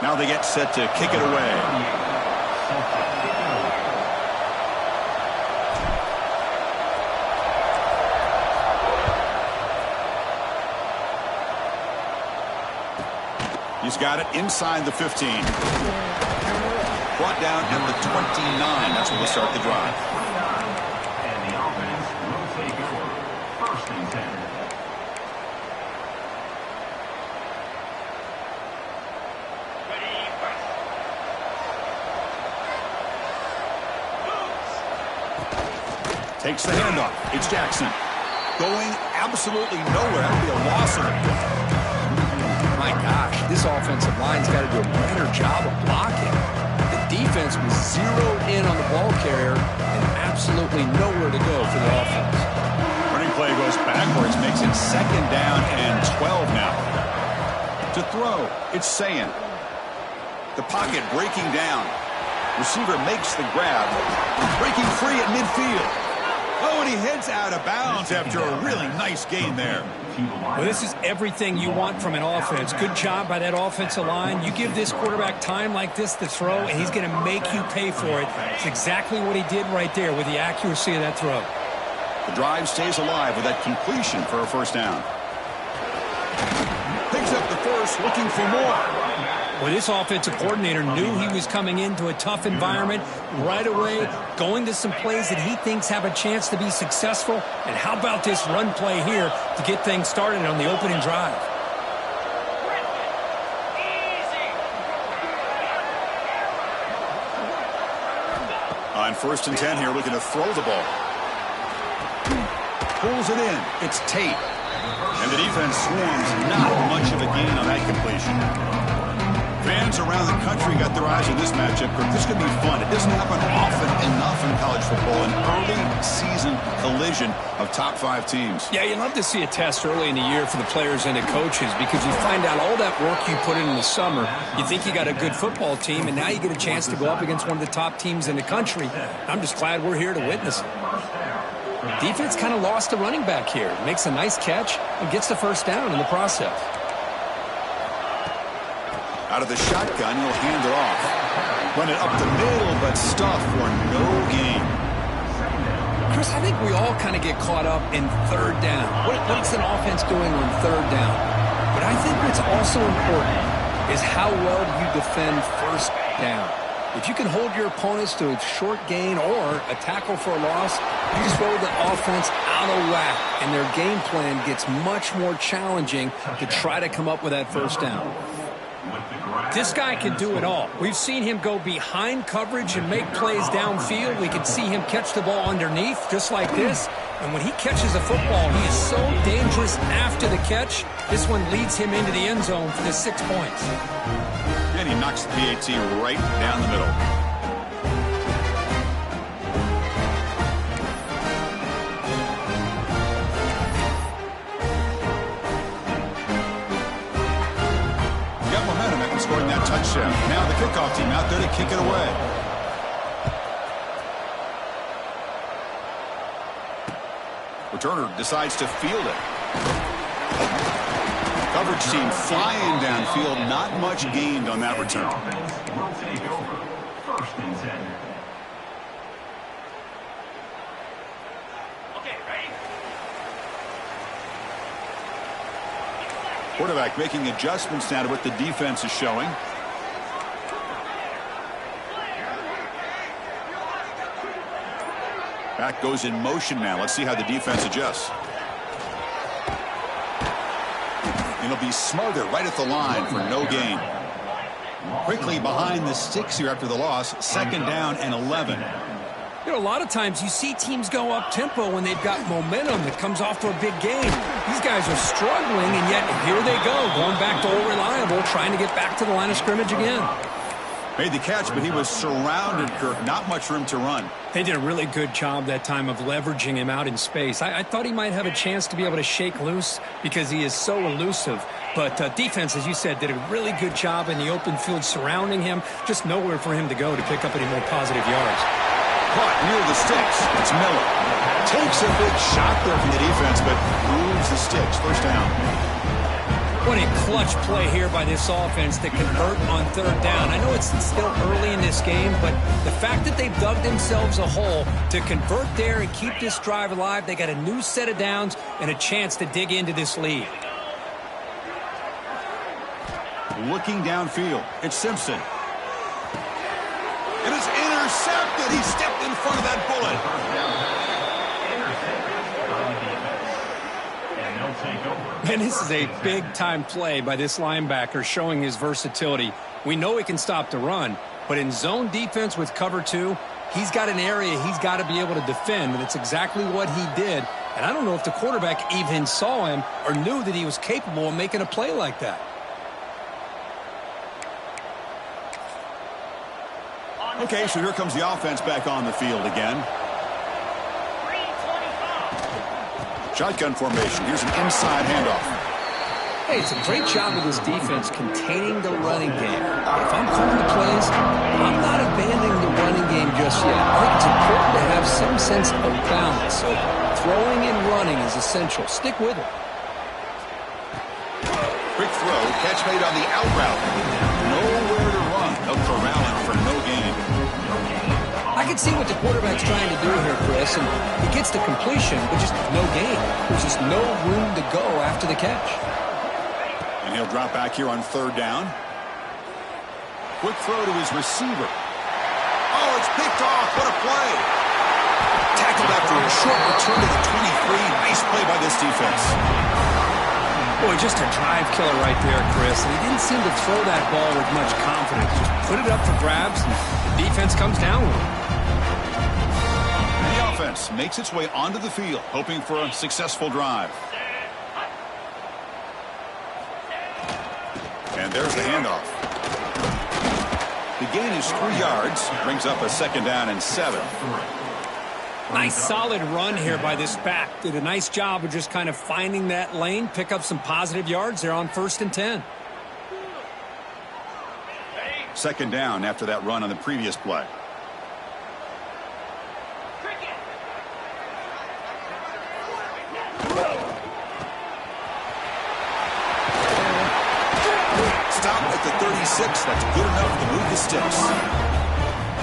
Now they get set to kick it away. He's got it inside the 15. Brought down at the 29. That's where we'll start the drive. And the offense will take over. First and 10. Takes the handoff. It's Jackson. Going absolutely nowhere. That would be a loss of it. My gosh, this offensive line's got to do a better job of blocking. The defense was zeroed in on the ball carrier and absolutely nowhere to go for the offense. Running play goes backwards, makes it 2nd down and 12 now. To throw, it's Sayin. The pocket breaking down. Receiver makes the grab. Breaking free at midfield. Oh, and he heads out of bounds after a really nice gain there. Well, this is everything you want from an offense. Good job by that offensive line. You give this quarterback time like this to throw, and he's going to make you pay for it. It's exactly what he did right there with the accuracy of that throw. The drive stays alive with that completion for a first down. Picks up the first, looking for more. Well, this offensive coordinator knew he was coming into a tough environment right away, going to some plays that he thinks have a chance to be successful. And how about this run play here to get things started on the opening drive? On 1st and 10 here, looking to throw the ball. Pulls it in. It's Tate. And the defense swarms. Not much of a gain on that completion. Fans around the country got their eyes on this matchup. This is going to be fun. It doesn't happen often enough in college football. An early season collision of top 5 teams. Yeah, you love to see a test early in the year for the players and the coaches because you find out all that work you put in the summer. You think you got a good football team, and now you get a chance to go up against one of the top teams in the country. I'm just glad we're here to witness it. Defense kind of lost a running back here. Makes a nice catch and gets the first down in the process. Out of the shotgun, he'll hand it off. Run it up the middle, but stuff for no gain. Chris, I think we all kind of get caught up in 3rd down. What's an offense doing on 3rd down? But I think what's also important is how well you defend 1st down. If you can hold your opponents to a short gain or a tackle for a loss, you throw the offense out of whack, and their game plan gets much more challenging to try to come up with that 1st down. This guy can do it all. We've seen him go behind coverage and make plays downfield. We can see him catch the ball underneath, just like this. And when he catches a football, he is so dangerous after the catch. This one leads him into the end zone for the 6 points. And he knocks the PAT right down the middle. Scoring that touchdown. Now the kickoff team out there to kick it away. Returner decides to field it. Coverage team flying downfield. Not much gained on that return. Will take over. 1st and 10. Quarterback making adjustments now to what the defense is showing. Back goes in motion now. Let's see how the defense adjusts. It'll be Smothers right at the line for no gain. Quickly behind the sticks here after the loss. 2nd down and 11. You know, a lot of times you see teams go up-tempo when they've got momentum that comes off to a big game. These guys are struggling, and yet here they go, going back to old reliable, trying to get back to the line of scrimmage again. Made the catch, but he was surrounded, Kirk. Not much room to run. They did a really good job that time of leveraging him out in space. I thought he might have a chance to be able to shake loose because he is so elusive. But defense, as you said, did a really good job in the open field surrounding him. Just nowhere for him to go to pick up any more positive yards. Caught near the sticks. It's Miller. Takes a big shot there from the defense, but moves the sticks. First down. What a clutch play here by this offense to convert on third down. I know it's still early in this game, but the fact that they've dug themselves a hole to convert there and keep this drive alive, they got a new set of downs and a chance to dig into this lead. Looking downfield, it's Simpson. It is intercepted. He stepped in front of that bullet. And this is a big-time play by this linebacker showing his versatility. We know he can stop the run, but in zone defense with cover 2, he's got an area he's got to be able to defend, and it's exactly what he did. And I don't know if the quarterback even saw him or knew that he was capable of making a play like that. Okay, so here comes the offense back on the field again. Shotgun formation. Here's an inside handoff. Hey, it's a great job of this defense containing the running game. But if I'm calling the plays, I'm not abandoning the running game just yet. I think it's important to have some sense of balance. So throwing and running is essential. Stick with it. Quick throw. Catch made on the out route. Nowhere to run. They'll corral him for no gain. I can see what the quarterback's trying to do here, Chris, and he gets the completion, but just no gain. There's just no room to go after the catch. And he'll drop back here on third down. Quick throw to his receiver. Oh, it's picked off. What a play. Tackled after a short return to the 23. Nice play by this defense. Boy, just a drive killer right there, Chris. And he didn't seem to throw that ball with much confidence. Just put it up for grabs, and the defense comes down with it. The offense makes its way onto the field, hoping for a successful drive. And there's the handoff. The gain is 3 yards, brings up a second down and 7. Nice solid run here by this back. Did a nice job of just kind of finding that lane, pick up some positive yards there on 1st and 10. Second down after that run on the previous play. Stop at the 36. That's good enough to move the sticks.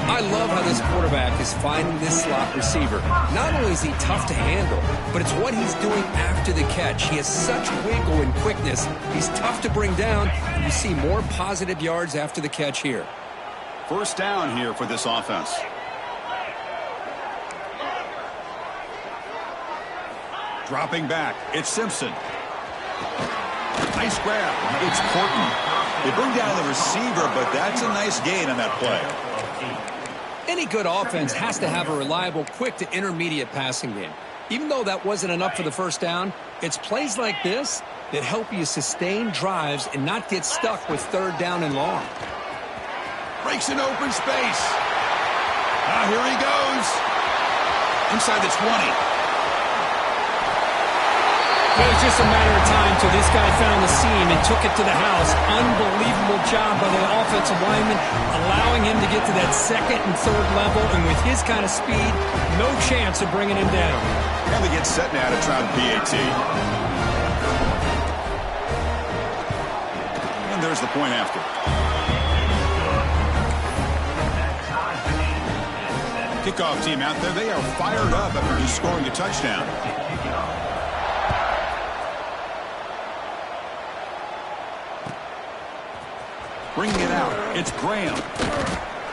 I love how this quarterback is finding this slot receiver. Not only is he tough to handle, but it's what he's doing after the catch. He has such wiggle and quickness. He's tough to bring down. You see more positive yards after the catch here. First down here for this offense. Dropping back, it's Simpson. Nice grab. It's Porton. They bring down the receiver, but that's a nice gain on that play. Any good offense has to have a reliable, quick to intermediate passing game. Even though that wasn't enough for the first down, it's plays like this that help you sustain drives and not get stuck with third down and long. Breaks an open space. Here he goes. Inside the 20. It was just a matter of time till this guy found the seam and took it to the house. Unbelievable job by the offensive lineman, allowing him to get to that second and third level. And with his kind of speed, no chance of bringing him down. And they get set now to try the PAT. And there's the point after. Kickoff team out there, they are fired up after just scoring a touchdown. Bringing it out, it's Graham.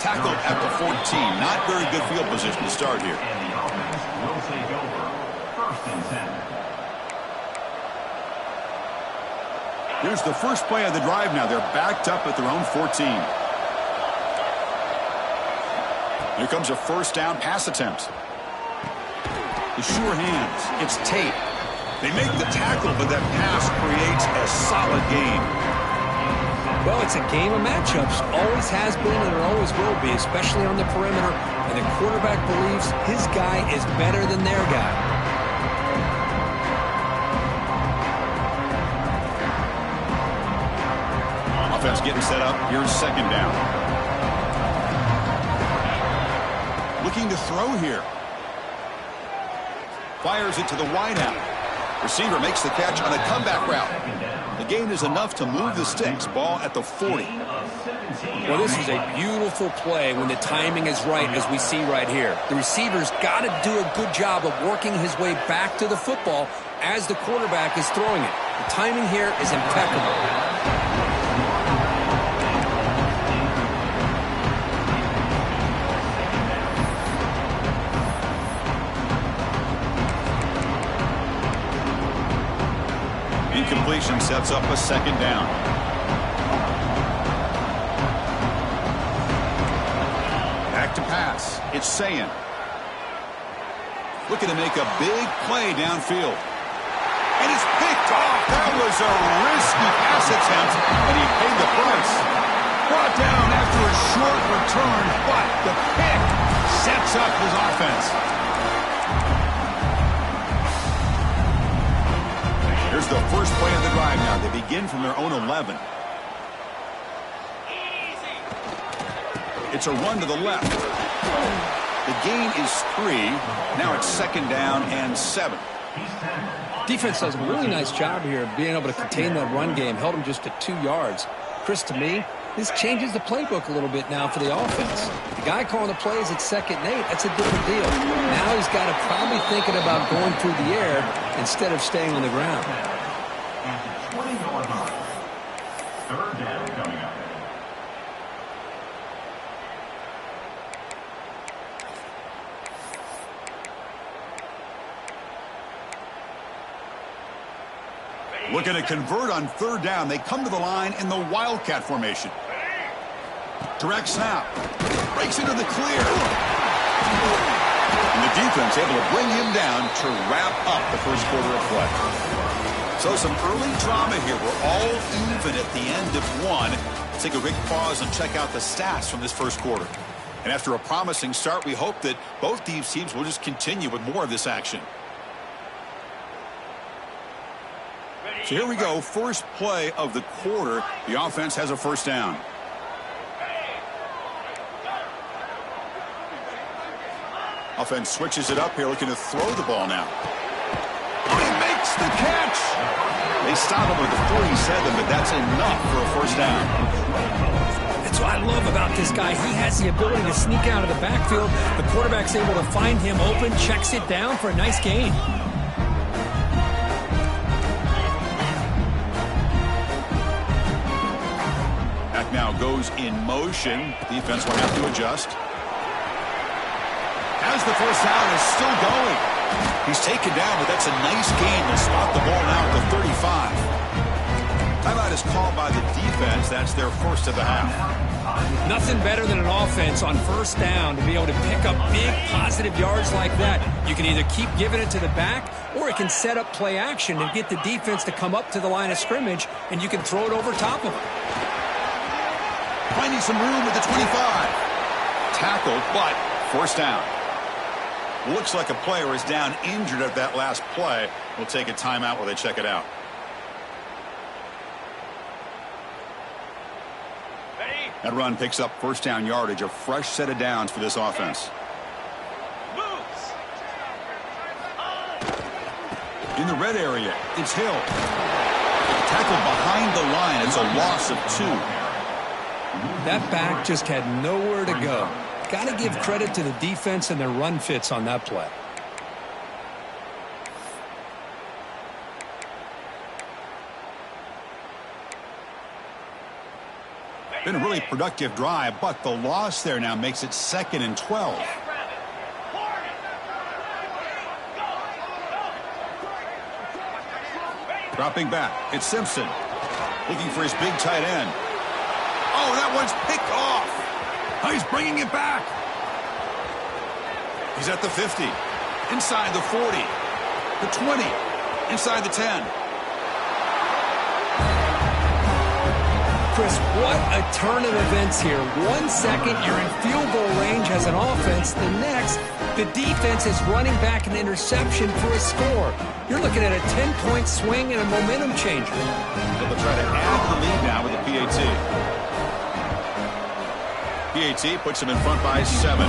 Tackled at the 14. Not very good field position to start here. And the offense will take over. 1st and 10. Here's the first play of the drive now. They're backed up at their own 14. Here comes a first down pass attempt. The sure hands. It's Tate. They make the tackle, but that pass creates a solid gain. Well, it's a game of matchups. Always has been and it always will be, especially on the perimeter. And the quarterback believes his guy is better than their guy. Offense getting set up. Here's second down. Looking to throw here. Fires it to the wideout. Receiver makes the catch on a comeback route. The gain is enough to move the sticks. Ball at the 40. Well, this is a beautiful play when the timing is right, as we see right here. The receiver's got to do a good job of working his way back to the football as the quarterback is throwing it. The timing here is impeccable. Incompletion sets up a second down. Back to pass. It's Sayin. Looking to make a big play downfield. And it's picked off. That was a risky pass attempt, and he paid the price. Brought down after a short return, but the pick sets up his offense. Here's the first play of the drive now. They begin from their own 11. It's a run to the left. The gain is 3. Now it's second down and 7. Defense does a really nice job here of being able to contain that run game. Held him just to 2 yards. Chris, to me, this changes the playbook a little bit now for the offense. The guy calling the plays at 2nd and 8, that's a different deal. Now he's got to probably thinking about going through the air instead of staying on the ground. After 20 yards on. Third down coming up. Looking to convert on third down. They come to the line in the Wildcat formation. Direct snap. Breaks into the clear. And the defense able to bring him down to wrap up the first quarter of play. So some early drama here. We're all even at the end of one. Let's take a quick pause and check out the stats from this first quarter. And after a promising start, we hope that both these teams will just continue with more of this action. So here we go, first play of the quarter. The offense has a first down. Offense switches it up here, looking to throw the ball now. Oh, he makes the catch! They stop him with the 47, but that's enough for a first down. That's what I love about this guy. He has the ability to sneak out of the backfield. The quarterback's able to find him open, checks it down for a nice gain. Now goes in motion. Defense will have to adjust. Has the first down, is still going. He's taken down, but that's a nice gain. They'll spot the ball now at the 35. Timeout is called by the defense. That's their first of the half. Nothing better than an offense on first down to be able to pick up big positive yards like that. You can either keep giving it to the back, or it can set up play action and get the defense to come up to the line of scrimmage, and you can throw it over top of them. Finding some room at the 25. Tackled, but first down. Looks like a player is down injured at that last play. We'll take a timeout while they check it out. That run picks up first down yardage, a fresh set of downs for this offense. In the red area, it's Hill. Tackled behind the line. It's a loss of 2. That back just had nowhere to go. Got to give credit to the defense and their run fits on that play. Been a really productive drive, but the loss there now makes it 2nd and 12. Dropping back, it's Simpson. Looking for his big tight end. Oh, that one's picked off. Oh, he's bringing it back. He's at the 50. Inside the 40. The 20. Inside the 10. Chris, what a turn of events here. 1 second, you're in field goal range as an offense. The next, the defense is running back an interception for a score. You're looking at a 10-point swing and a momentum changer. They'll try to add the lead now with the PAT. PAT puts him in front by 7.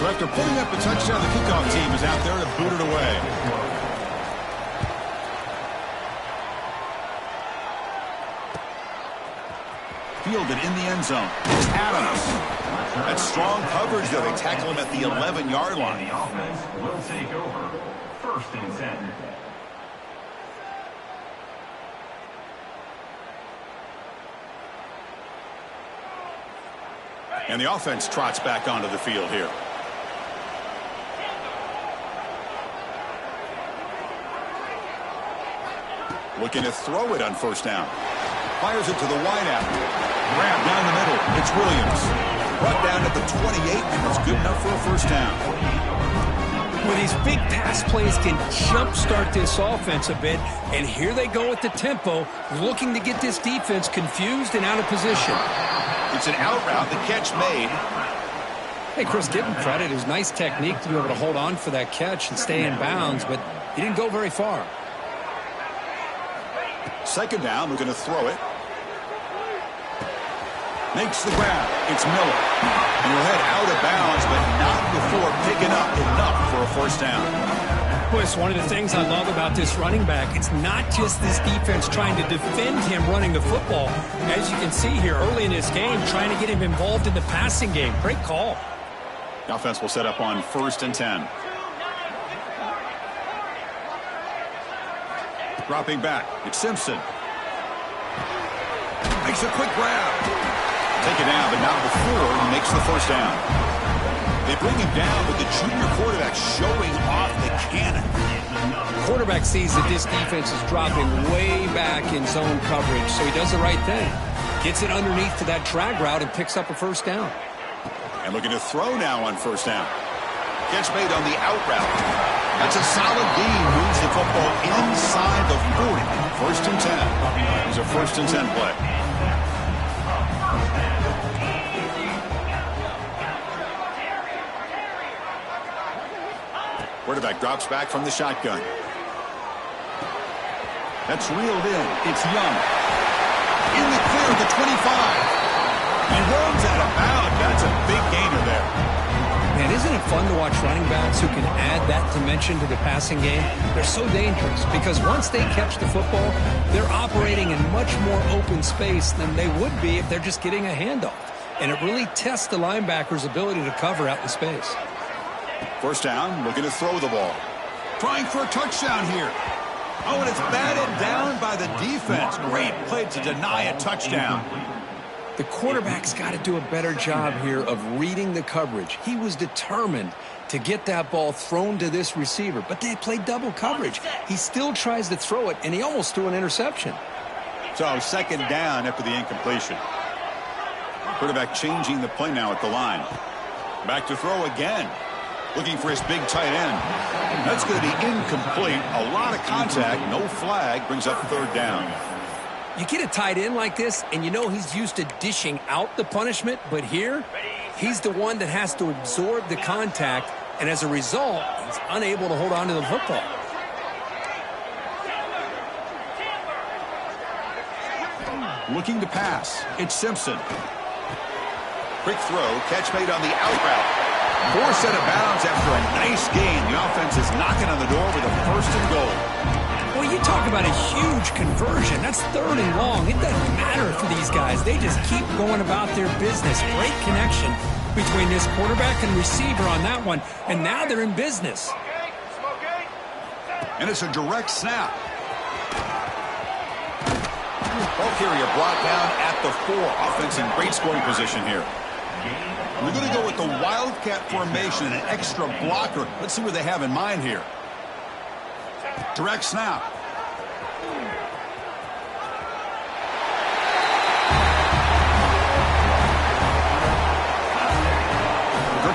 So after putting up a touchdown, the kickoff team is out there to boot it away. Fielded in the end zone. It's Adams. That's strong coverage, though. They tackle him at the 11-yard line. The offense will take over. 1st and 10. And the offense trots back onto the field here. Looking to throw it on 1st down. Fires it to the wideout. Grab down the middle. It's Williams. Brought down at the 28, and it's good enough for a 1st down. Well, these big pass plays can jumpstart this offense a bit, and here they go with the tempo, looking to get this defense confused and out of position. It's an out route. The catch made. Hey, Chris, give him credit. It was nice technique to be able to hold on for that catch and stay in bounds, but he didn't go very far. 2nd down. We're going to throw it. Makes the grab. It's Miller. And he'll head out of bounds, but not before picking up enough for a 1st down. Boy, it's one of the things I love about this running back. It's not just this defense trying to defend him running the football. As you can see here early in this game, trying to get him involved in the passing game. Great call. The offense will set up on 1st and 10. Dropping back. It's Simpson. Makes a quick grab. Take it down, but not before he makes the 1st down. They bring him down with the junior quarterback showing off the cannon. Quarterback sees that this defense is dropping way back in zone coverage, so he does the right thing. Gets it underneath to that drag route and picks up a 1st down. And looking to throw now on 1st down. Catch made on the out route. That's a solid D. Moves the football inside the 40. 1st and 10. It's a 1st and 10 play. Quarterback drops back from the shotgun. That's reeled in. It's Young. In the clear at the 25. And runs out of bounds. That's a big gainer there. Man, isn't it fun to watch running backs who can add that dimension to the passing game? They're so dangerous because once they catch the football, they're operating in much more open space than they would be if they're just getting a handoff. And it really tests the linebacker's ability to cover out in space. 1st down, looking to throw the ball. Trying for a touchdown here. Oh, and it's batted down by the defense. Great play to deny a touchdown. The quarterback's got to do a better job here of reading the coverage. He was determined to get that ball thrown to this receiver, but they played double coverage. He still tries to throw it, and he almost threw an interception. So 2nd down after the incompletion. Quarterback changing the play now at the line. Back to throw again. Looking for his big tight end. That's going to be incomplete. A lot of contact. No flag. Brings up 3rd down. You get a tight end like this, and you know he's used to dishing out the punishment, but here, he's the one that has to absorb the contact, and as a result, he's unable to hold on to the football. Looking to pass. It's Simpson. Quick throw. Catch made on the out route. Forced out of bounds after a nice gain. The offense is knocking on the door with a 1st and goal. Well, you talk about a huge conversion. That's 3rd and long. It doesn't matter for these guys. They just keep going about their business. Great connection between this quarterback and receiver on that one. And now they're in business. And it's a direct snap. Ball carrier brought down at the 4. Offense in great scoring position here. We're going to go with the Wildcat formation, an extra blocker. Let's see what they have in mind here. Direct snap.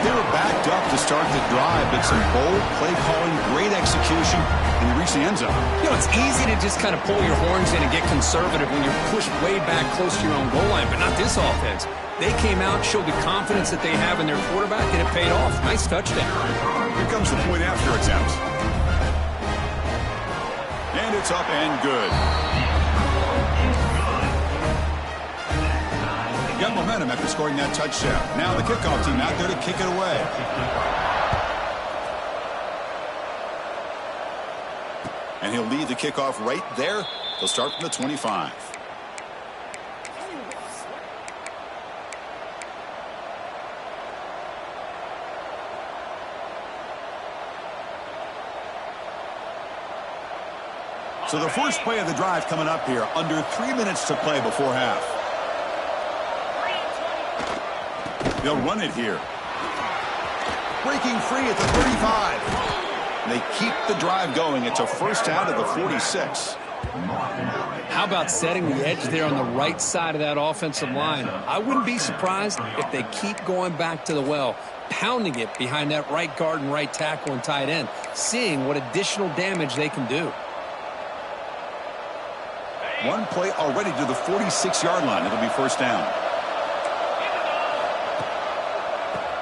They were backed up to start the drive, but some bold play calling, great execution, and they reached the end zone. You know, it's easy to just kind of pull your horns in and get conservative when you're pushed way back close to your own goal line, but not this offense. They came out, showed the confidence that they have in their quarterback, and it paid off. Nice touchdown. Here comes the point after attempt. And it's up and good. Got momentum after scoring that touchdown. Now the kickoff team out there to kick it away. And he'll lead the kickoff right there. They'll start from the 25. So the first play of the drive coming up here. Under 3 minutes to play before half. They'll run it here. Breaking free at the 35. They keep the drive going. It's a first down at the 46. How about setting the edge there on the right side of that offensive line? I wouldn't be surprised if they keep going back to the well, pounding it behind that right guard and right tackle and tight end, seeing what additional damage they can do. One play already to the 46-yard line. It'll be first down.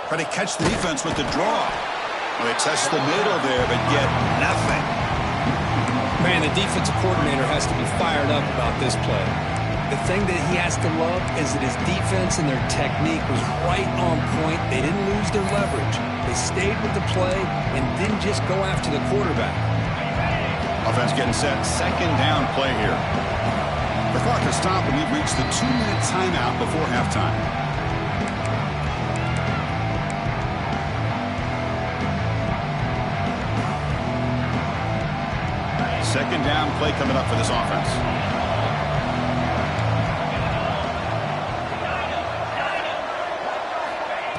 Try to catch the defense with the draw. Well, they test the middle there, but get nothing. Man, the defensive coordinator has to be fired up about this play. The thing that he has to love is that his defense and their technique was right on point. They didn't lose their leverage. They stayed with the play and didn't just go after the quarterback. Offense getting set. Second down play here. The clock has stopped, and we've reached the 2-minute timeout before halftime. Second down play coming up for this offense.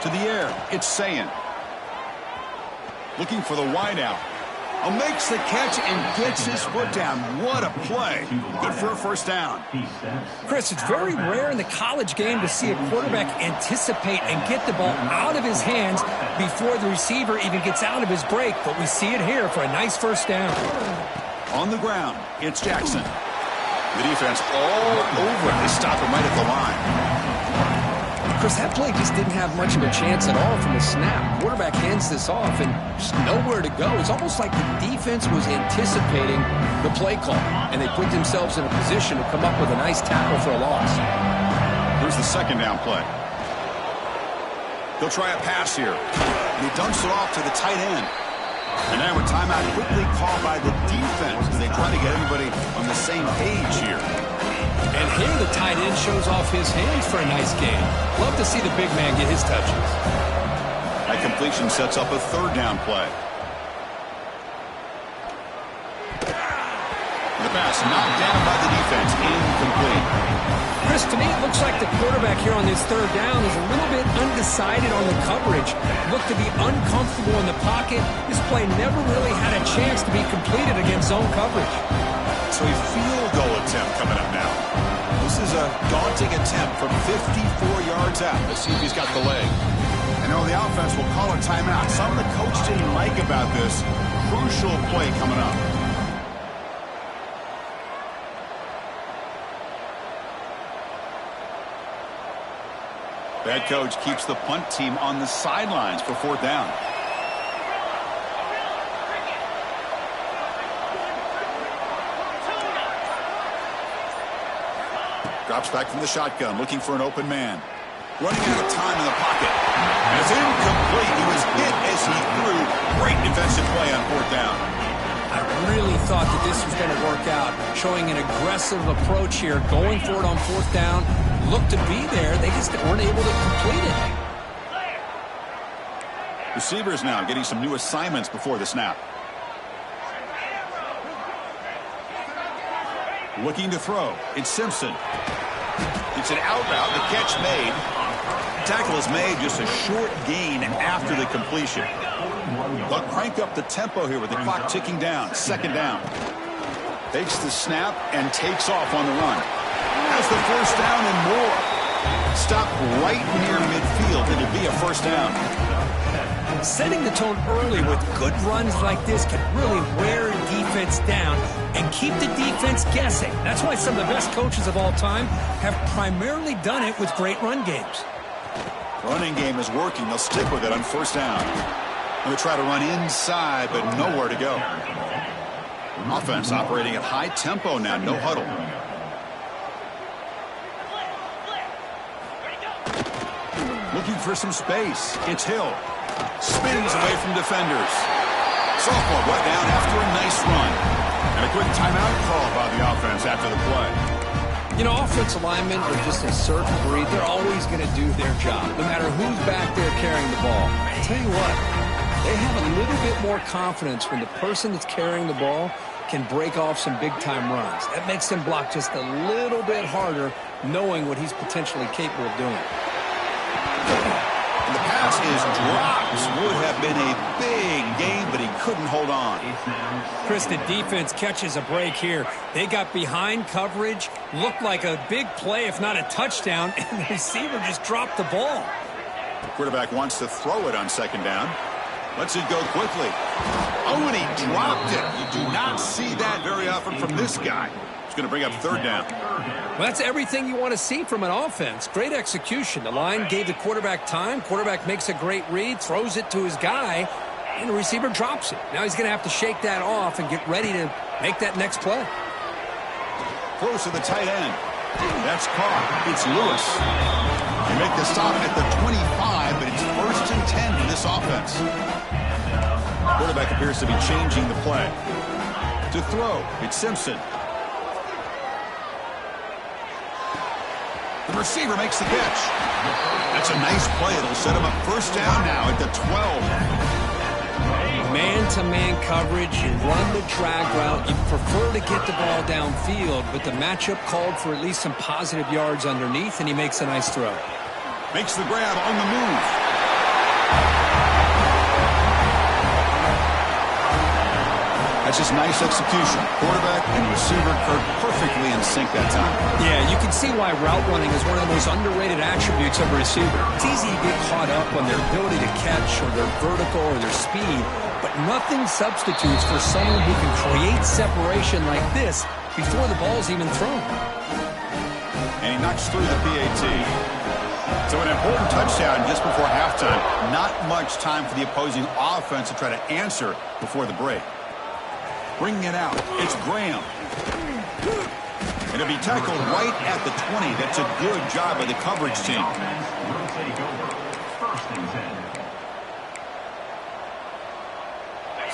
To the air, it's Sayin. Looking for the wideout. Makes the catch and gets his foot down. What a play. Good for a first down. Chris, it's very rare in the college game to see a quarterback anticipate and get the ball out of his hands before the receiver even gets out of his break, but we see it here for a nice first down. On the ground, it's Jackson. The defense all over it. They stop him right at the line. Chris, that play just didn't have much of a chance at all from the snap. Quarterback hands this off and just nowhere to go. It's almost like the defense was anticipating the play call, and they put themselves in a position to come up with a nice tackle for a loss. Here's the second down play. They'll try a pass here, and he dumps it off to the tight end. And now a timeout quickly called by the defense as they try to get everybody on the same page here. And here the tight end shows off his hands for a nice game. Love to see the big man get his touches. That completion sets up a third down play. The pass knocked down by the defense, incomplete. Chris, to me, it looks like the quarterback here on this third down is a little bit undecided on the coverage. Looked to be uncomfortable in the pocket. This play never really had a chance to be completed against zone coverage. So a field goal attempt coming up now. This is a daunting attempt from 54 yards out. Let's see if he's got the leg. And now the offense will call a timeout. Something the coach didn't like about this. Crucial play coming up. The head coach keeps the punt team on the sidelines for fourth down. Drops back from the shotgun, looking for an open man. Running out of time in the pocket. And it's incomplete. He was hit as he threw. Great defensive play on fourth down. I really thought that this was going to work out. Showing an aggressive approach here. Going for it on fourth down. Looked to be there. They just weren't able to complete it. Receivers now getting some new assignments before the snap. Looking to throw. It's Simpson. It's an out route. The catch made. Tackle is made. Just a short gain after the completion. They'll crank up the tempo here with the clock ticking down. Second down. Takes the snap and takes off on the run. Has the first down and more. Stop right near midfield. It'll be a first down. Setting the tone early with good runs like this can really wear a defense down and keep the defense guessing. That's why some of the best coaches of all time have primarily done it with great run games. Running game is working. They'll stick with it on first down. They'll try to run inside, but nowhere to go. Offense operating at high tempo now. No huddle. Looking for some space. It's Hill. Spins away from defenders. Sophomore brought down after a nice run. And a quick timeout call by the offense after the play. You know, offensive linemen are just a certain breed. They're always going to do their job, no matter who's back there carrying the ball. I tell you what, they have a little bit more confidence when the person that's carrying the ball can break off some big-time runs. That makes them block just a little bit harder, knowing what he's potentially capable of doing. And the pass is dropped. Would have been a big gain, but he couldn't hold on. Chris, the defense catches a break here. They got behind coverage, looked like a big play, if not a touchdown, and the receiver just dropped the ball. The quarterback wants to throw it on second down. Lets it go quickly. Oh, and he dropped it. You do not see that very often from this guy. It's going to bring up third down. Well, that's everything you want to see from an offense. Great execution. The line gave the quarterback time. Quarterback makes a great read, throws it to his guy, and the receiver drops it. Now he's going to have to shake that off and get ready to make that next play. Close to the tight end. That's caught. It's Lewis. They make the stop at the 25, but it's 1st and 10 for this offense. Quarterback appears to be changing the play. To throw, it's Simpson. The receiver makes the catch. That's a nice play. It'll set him up 1st down now at the 12. Man-to-man coverage, you run the drag route, you prefer to get the ball downfield, but the matchup called for at least some positive yards underneath, and he makes a nice throw. Makes the grab on the move. That's just nice execution. Quarterback and receiver are perfectly in sync that time. Yeah, you can see why route running is one of the most underrated attributes of a receiver. It's easy to get caught up on their ability to catch or their vertical or their speed, but nothing substitutes for someone who can create separation like this before the ball's even thrown. And he knocks through the PAT. So an important touchdown just before halftime. Not much time for the opposing offense to try to answer before the break. Bringing it out, it's Graham. And it'll be tackled right at the 20. That's a good job by the coverage team.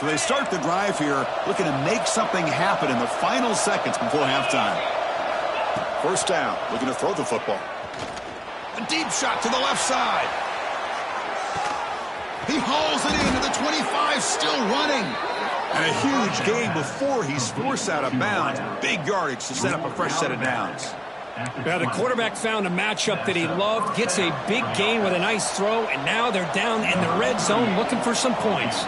So they start the drive here, looking to make something happen in the final seconds before halftime. 1st down, looking to throw the football. A deep shot to the left side. He hauls it into the 25, still running. And a huge gain before he's forced out of bounds. Big yardage to set up a fresh set of downs. Yeah, the quarterback found a matchup that he loved, gets a big gain with a nice throw, and now they're down in the red zone looking for some points.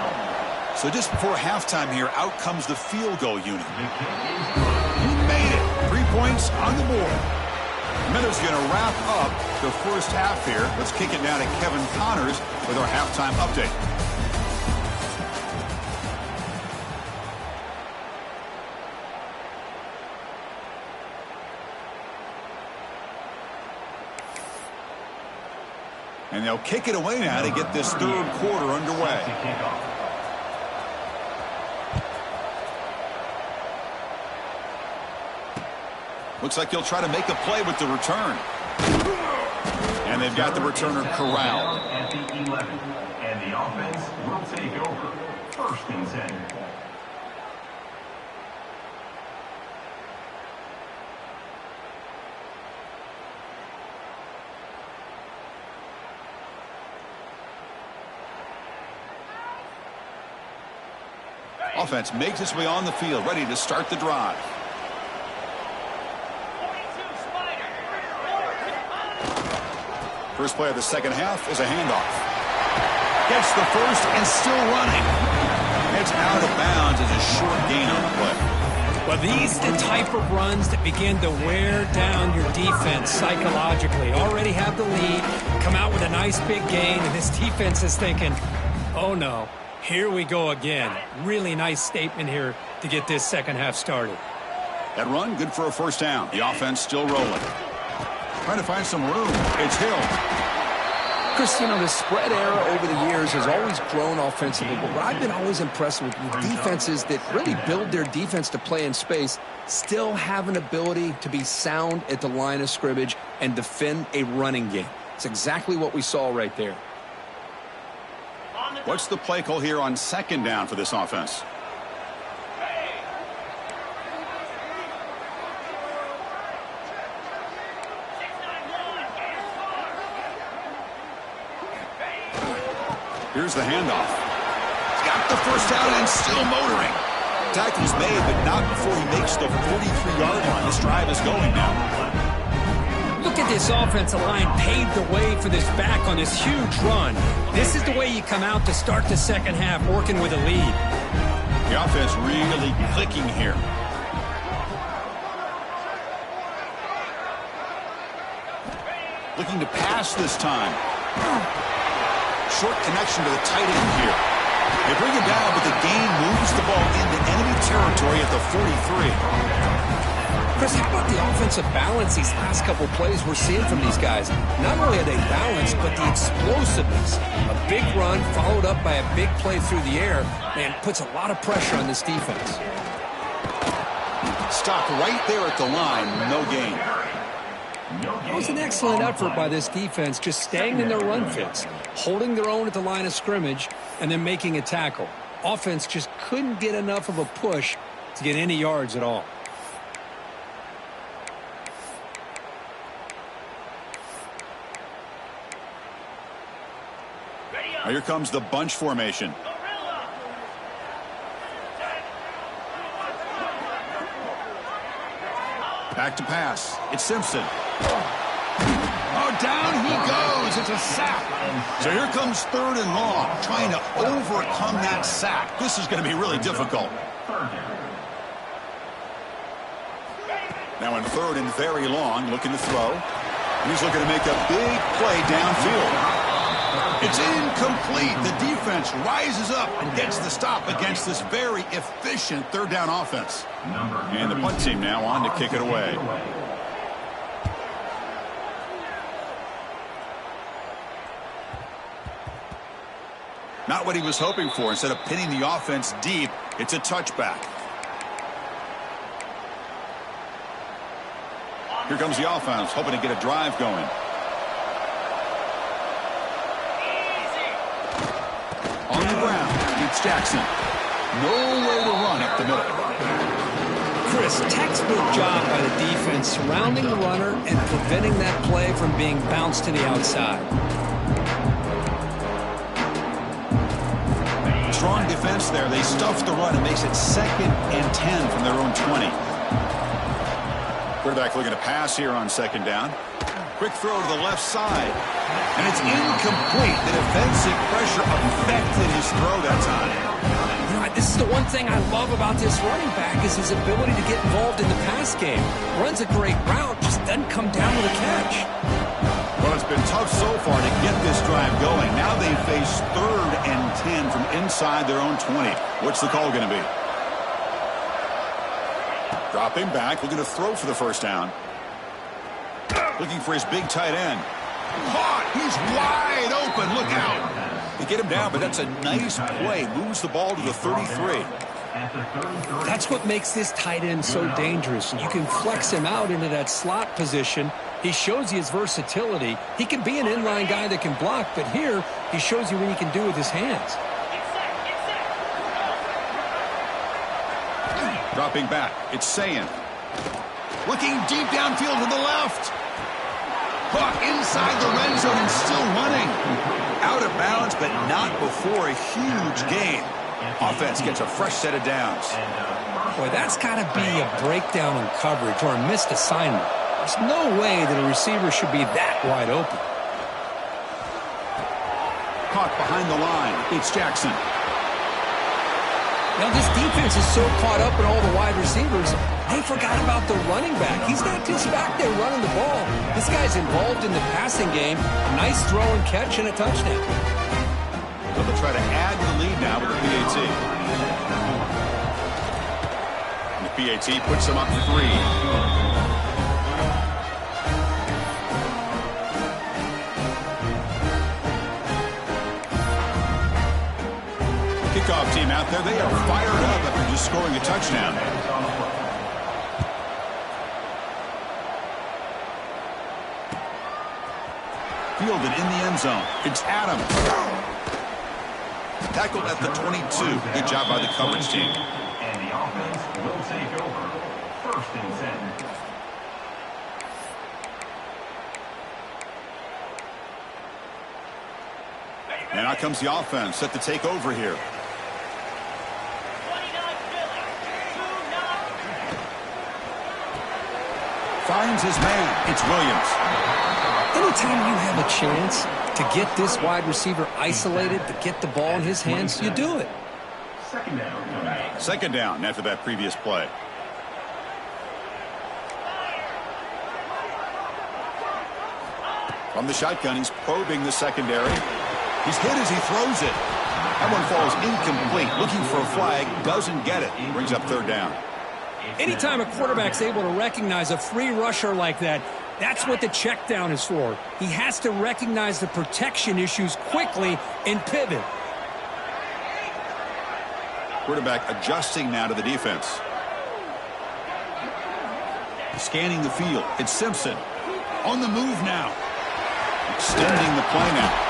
So just before halftime here, out comes the field goal unit. He made it. 3 points on the board. Miller's going to wrap up the first half here. Let's kick it now to Kevin Connors with our halftime update. And they'll kick it away now to get this 3rd quarter underway. Looks like he'll try to make a play with the return. And they've got the returner corralled. At the 11, and the offense will take over. 1st and 10. Offense makes its way on the field, ready to start the drive. First play of the second half is a handoff. Gets the first and still running. It's out of bounds as a short gain on the play. Well, these are the type of runs that begin to wear down your defense psychologically. Already have the lead, come out with a nice big gain, and this defense is thinking, oh no, here we go again. Really nice statement here to get this second half started. That run, good for a 1st down. The offense still rolling. Trying to find some room. It's Hill. Chris, you know, the spread era over the years has always grown offensively, but what I've been always impressed with defenses that really build their defense to play in space still have an ability to be sound at the line of scrimmage and defend a running game. It's exactly what we saw right there. What's the play call here on 2nd down for this offense? Here's the handoff. He's got the first down and still motoring. Tackle's made, but not before he makes the 43-yard line. This drive is going now. Look at this offensive line paved the way for this back on this huge run. This is the way you come out to start the second half, working with a lead. The offense really clicking here. Looking to pass this time. Short connection to the tight end here. They bring it down, but the gain moves the ball into enemy territory at the 43. Chris, how about the offensive balance these last couple plays we're seeing from these guys? Not only are they balanced, but the explosiveness. A big run followed up by a big play through the air, and puts a lot of pressure on this defense. Stop right there at the line, no gain. It was an excellent effort by this defense, just staying in their run fits, holding their own at the line of scrimmage, and then making a tackle. Offense just couldn't get enough of a push to get any yards at all. Now here comes the bunch formation. Back to pass. It's Simpson. Oh, down he goes. It's a sack. So here comes 3rd and long, trying to overcome that sack. This is going to be really difficult. Now in 3rd and very long, looking to throw. He's looking to make a big play downfield. It's incomplete. The defense rises up and gets the stop against this very efficient 3rd down offense. And the punt team now on to kick it away. Not what he was hoping for. Instead of pinning the offense deep, it's a touchback. Here comes the offense, hoping to get a drive going. On the ground, it's Jackson. Nowhere to run up the middle. Chris, textbook job by the defense surrounding the runner and preventing that play from being bounced to the outside. Strong defense there. They stuff the run and makes it 2nd and 10 from their own 20. Quarterback looking to pass here on 2nd down. Quick throw to the left side. And it's incomplete. The defensive pressure affected his throw that time. You know, this is the one thing I love about this running back is his ability to get involved in the pass game. Runs a great route, just doesn't come down with a catch. Well, it's been tough so far to get this drive going. Now they face 3rd and 10 from inside their own 20. What's the call going to be? Dropping back, looking to throw for the 1st down. Looking for his big tight end. Caught! He's wide open. Look out. They get him down, but that's a nice play. Moves the ball to the 33. That's what makes this tight end so dangerous. You can flex him out into that slot position. He shows you his versatility. He can be an inline guy that can block, but here he shows you what he can do with his hands. Dropping back, it's Sayin. Looking deep downfield to the left. Caught inside the red zone and still running. Out of bounds, but not before a huge gain. Offense gets a fresh set of downs. Boy, that's got to be a breakdown in coverage or a missed assignment. There's no way that a receiver should be that wide open. Caught behind the line. It's Jackson. Now, this defense is so caught up in all the wide receivers, they forgot about the running back. He's not just back there running the ball. This guy's involved in the passing game. A nice throw and catch and a touchdown. So they'll try to add to the lead now with the PAT. And the PAT puts them up 3. Kickoff team out there, they are fired up after just scoring a touchdown. Fielded in the end zone. It's Adams. Tackled at the 22. Good job by the coverage team. And the offense will take over. 1st and 10. And Now comes the offense set to take over here. Finds his man. It's Williams. Anytime you have a chance to get this wide receiver isolated, to get the ball in his hands, you do it. Second down. Second down after that previous play. From the shotgun, he's probing the secondary. He's hit as he throws it. That one falls incomplete. Looking for a flag, doesn't get it. Brings up third down. Anytime a quarterback's able to recognize a free rusher like that, that's what the check down is for. He has to recognize the protection issues quickly and pivot. Quarterback adjusting now to the defense. Scanning the field. It's Simpson. On the move now. Extending the play now.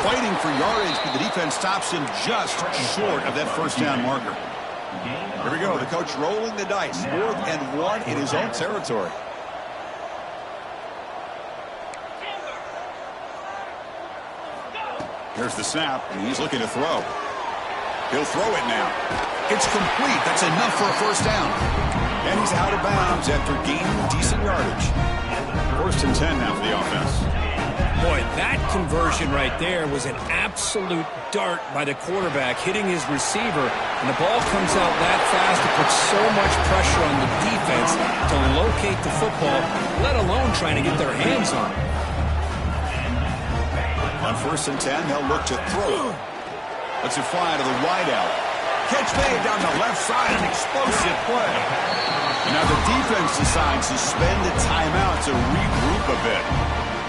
Fighting for yardage, but the defense stops him just short of that first down marker. Here we go. The coach rolling the dice. 4th and 1 in his own territory. Here's the snap, and he's looking to throw. He'll throw it now. It's complete. That's enough for a first down. And he's out of bounds after gaining decent yardage. 1st and 10 now for the offense. Boy, that conversion right there was an absolute dart by the quarterback, hitting his receiver, and the ball comes out that fast to put so much pressure on the defense to locate the football, let alone trying to get their hands on it. On 1st and 10, they'll look to throw. Lets it fly to the wideout. Catch made down the left side, an explosive play. And now the defense decides to spend a timeout to regroup a bit.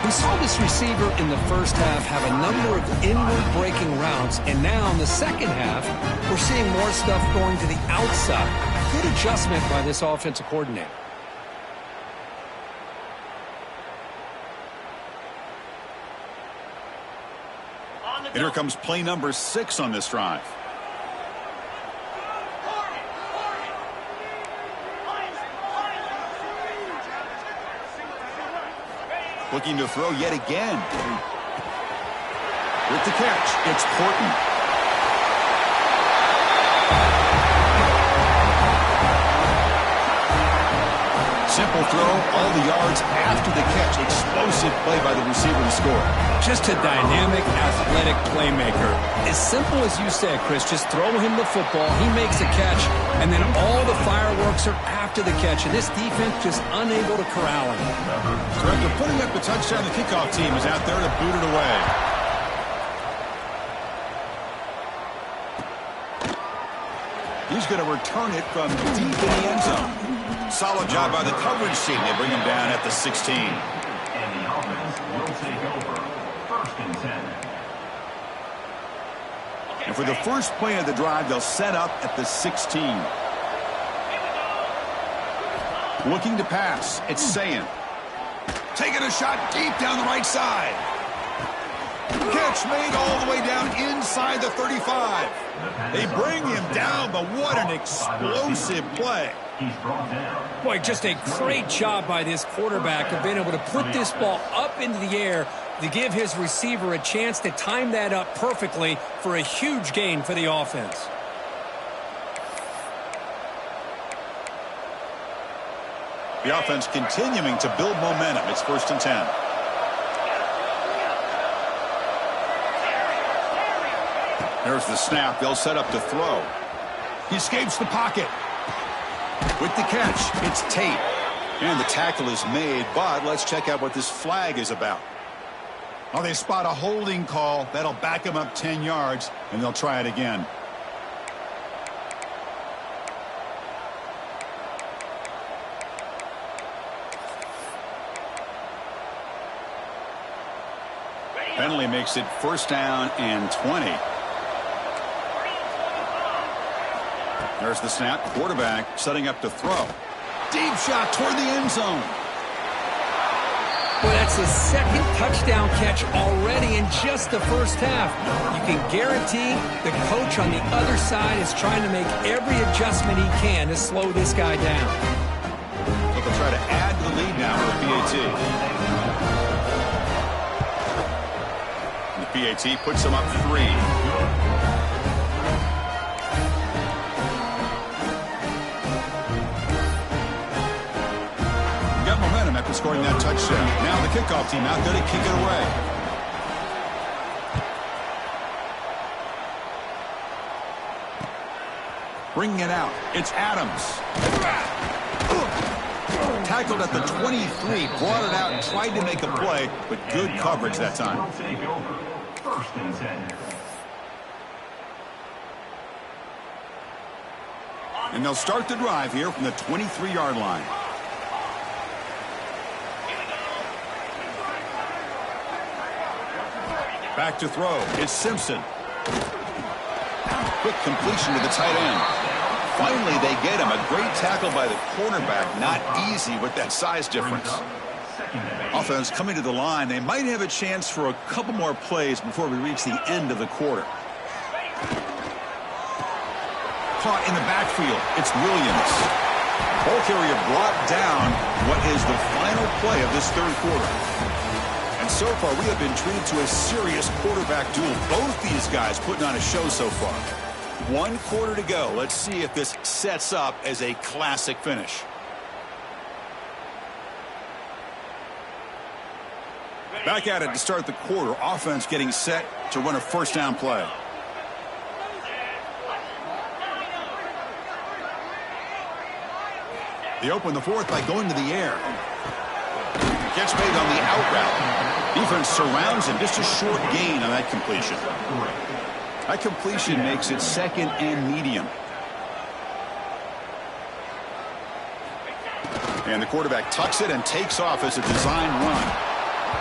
We saw this receiver in the first half have a number of inward-breaking routes, and now in the second half, we're seeing more stuff going to the outside. Good adjustment by this offensive coordinator. And here comes play number 6 on this drive. Looking to throw yet again. With the catch, it's Porton. Simple throw, all the yards after the catch. Explosive play by the receiver to score. Just a dynamic, athletic playmaker. As simple as you said, Chris, just throw him the football, he makes a catch, and then all the fireworks are after the catch, and this defense just unable to corral him. So after putting up the touchdown, the kickoff team is out there to boot it away. He's going to return it from deep in the end zone. Solid job by the coverage team. They bring him down at the 16. And the offense will take over. 1st and 10. And for the first play of the drive, they'll set up at the 16. Looking to pass. It's Sayin. Taking a shot deep down the right side. Catch made all the way down inside the 35. They bring him down, but what an explosive play. He's brought down. Boy, just a great job by this quarterback of being able to put this ball up into the air to give his receiver a chance to time that up perfectly for a huge gain for the offense. The offense continuing to build momentum. It's 1st and 10. There's the snap. They'll set up to throw. He escapes the pocket. With the catch, it's Tate. And the tackle is made, but let's check out what this flag is about. Oh, they spot a holding call. That'll back him up 10 yards, and they'll try it again. Penalty makes it 1st down and 20. There's the snap. Quarterback setting up to throw. Deep shot toward the end zone. Well, that's his 2nd touchdown catch already in just the first half. You can guarantee the coach on the other side is trying to make every adjustment he can to slow this guy down. So they'll try to add to the lead now with PAT. PAT puts them up 3. Got momentum after scoring that touchdown. Now the kickoff team out there to kick it away. Bringing it out, it's Adams. Tackled at the 23, brought it out and tried to make a play, but good coverage that time. Will take over. First and 10. And they'll start the drive here from the 23-yard line. Back to throw, it's Simpson. Quick completion to the tight end. Finally, they get him. A great tackle by the cornerback. Not easy with that size difference. Offense coming to the line. They might have a chance for a couple more plays before we reach the end of the quarter. Caught in the backfield. It's Williams. Ball carrier brought down what is the final play of this third quarter. And so far, we have been treated to a serious quarterback duel. Both these guys putting on a show so far. 1 quarter to go. Let's see if this sets up as a classic finish. Back at it to start the quarter. Offense getting set to run a first down play. They open the fourth by going to the air. Gets made on the out route. Defense surrounds him. Just a short gain on that completion. That completion makes it second and medium. And the quarterback tucks it and takes off as a design run.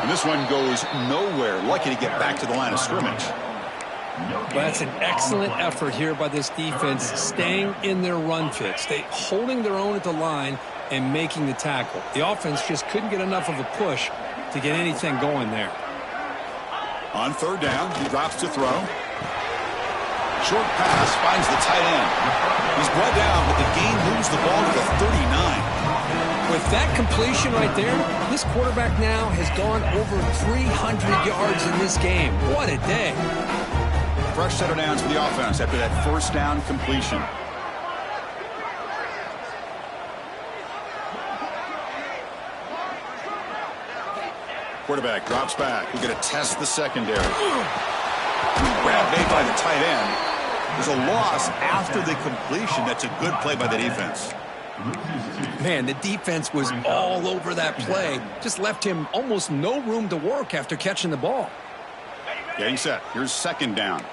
And this one goes nowhere. Lucky to get back to the line of scrimmage. Well, that's an excellent effort here by this defense, staying in their run fit, holding their own at the line and making the tackle. The offense just couldn't get enough of a push to get anything going there. On third down, he drops to throw. Short pass finds the tight end. He's brought down, but the gain moves the ball to the 39. With that completion right there, this quarterback now has gone over 300 yards in this game. What a day. Fresh set of downs for the offense after that first down completion. Quarterback drops back. We're going to test the secondary. Grab made by the tight end. There's a loss after the completion. That's a good play by the defense. Man, the defense was all over that play. Just left him almost no room to work after catching the ball. Getting set. Here's second down.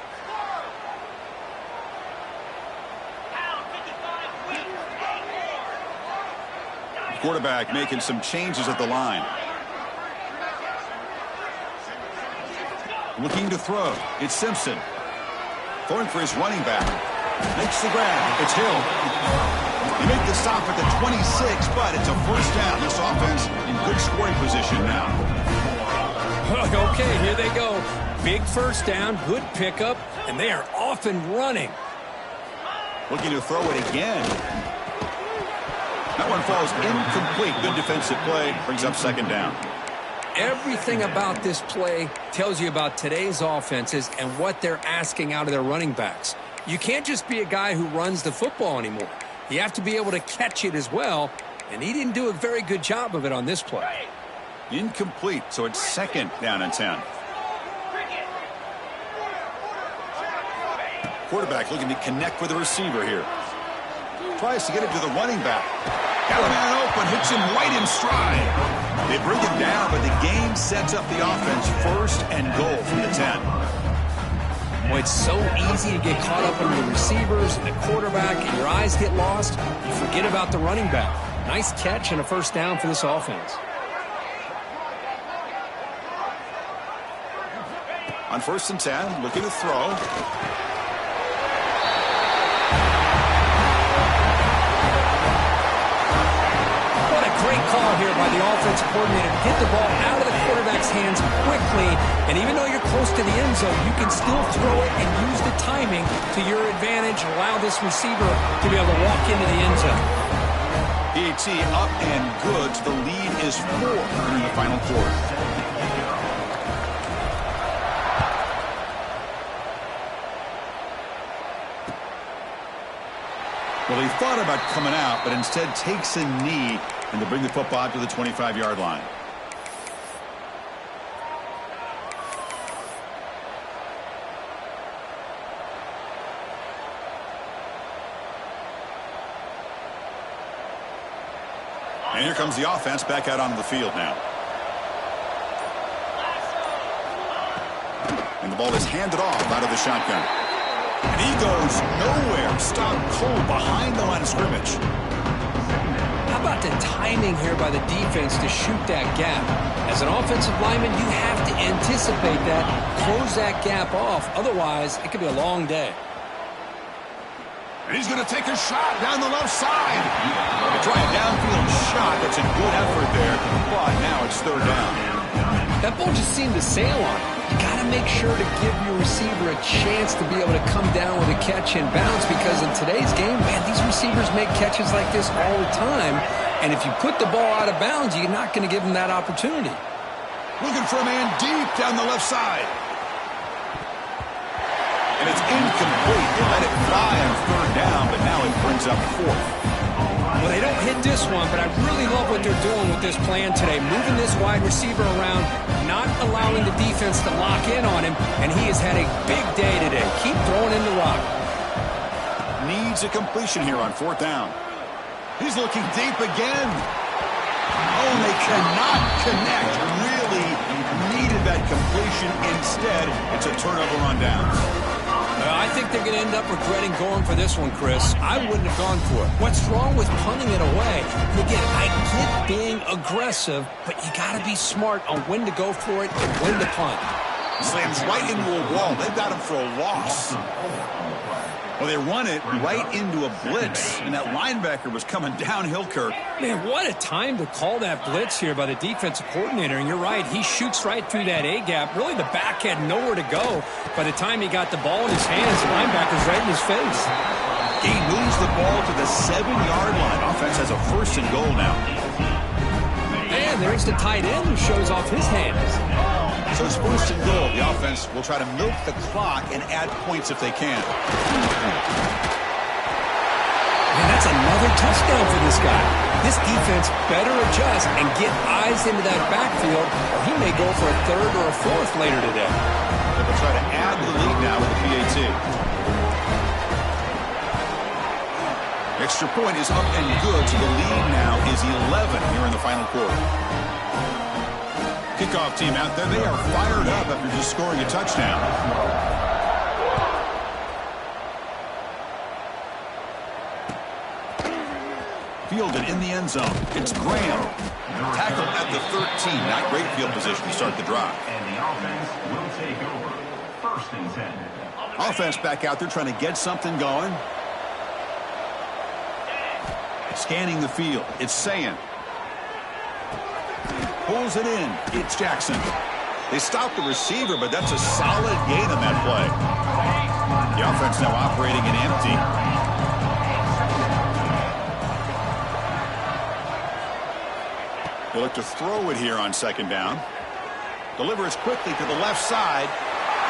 Quarterback making some changes at the line. Looking to throw. It's Simpson. Throwing for his running back. Makes the grab. It's Hill. They make the stop at the 26, but it's a first down. This offense in good scoring position now. Okay, here they go. Big first down, good pickup, and they are off and running. Looking to throw it again. That one falls incomplete. Good defensive play. Brings up second down. Everything about this play tells you about today's offenses and what they're asking out of their running backs. You can't just be a guy who runs the football anymore. You have to be able to catch it as well, and he didn't do a very good job of it on this play. Incomplete, so it's second down and 10. Quarterback looking to connect with the receiver here. Tries to get it to the running back. Got a man open, hits him right in stride. They bring him down, but the game sets up the offense first and goal from the 10. Well, it's so easy to get caught up in the receivers and the quarterback, and your eyes get lost. You forget about the running back. Nice catch and a first down for this offense. On first and 10, looking to throw. Great call here by the offensive coordinator to get the ball out of the quarterback's hands quickly. And even though you're close to the end zone, you can still throw it and use the timing to your advantage and allow this receiver to be able to walk into the end zone. PAT up and good. The lead is 4 in the final quarter. Well, he thought about coming out, but instead takes a knee and to bring the football to the 25-yard line. And here comes the offense back out onto the field now. And the ball is handed off out of the shotgun. And he goes nowhere. Stopped cold behind the line of scrimmage. How about the timing here by the defense to shoot that gap? As an offensive lineman, you have to anticipate that, close that gap off. Otherwise, it could be a long day. And he's going to take a shot down the left side. They try a downfield shot. That's a good effort there. But now it's third down. That ball just seemed to sail on it. You got to make sure to give your receiver a chance to be able to come down with a catch and bounce, because in today's game, man, these receivers make catches like this all the time. And if you put the ball out of bounds, you're not going to give them that opportunity. Looking for a man deep down the left side. And it's incomplete. They let it fly on third down, but now it brings up fourth. Well, they don't hit this one, but I really love what they're doing with this plan today. Moving this wide receiver around, not allowing the defense to lock in on him, and he has had a big day today. Keep throwing in the rock. Needs a completion here on fourth down. He's looking deep again. Oh, and they cannot connect. Really needed that completion. Instead, it's a turnover on downs. I think they're going to end up regretting going for this one, Chris. I wouldn't have gone for it. What's wrong with punting it away? Again, I get being aggressive, but you got to be smart on when to go for it and when to punt. Slams right into a wall. They've got him for a loss. Well, they run it right into a blitz, and that linebacker was coming downhill, Kirk. Man, what a time to call that blitz here by the defensive coordinator. And you're right, he shoots right through that A-gap. Really, the back had nowhere to go. By the time he got the ball in his hands, the linebacker's right in his face. He moves the ball to the 7-yard line. Offense has a first and goal now. And there's the tight end who shows off his hands. So it's first and goal. The offense will try to milk the clock and add points if they can. Man, that's another touchdown for this guy. This defense better adjust and get eyes into that backfield, or he may go for a third or a fourth later today. They will try to add to the lead now with the PAT. Extra point is up and good, so the lead now is 11 here in the final quarter. Kickoff team out there, they are fired up after just scoring a touchdown. Fielded in the end zone. It's Graham. Tackled at the 13. Not great field position to start the drive. And the offense will take over. First and 10. Offense back out there trying to get something going. Scanning the field. It's Sayin. Pulls it in. It's Jackson. They stop the receiver, but that's a solid gain on that play. The offense now operating in empty. They look to throw it here on second down. Delivers quickly to the left side.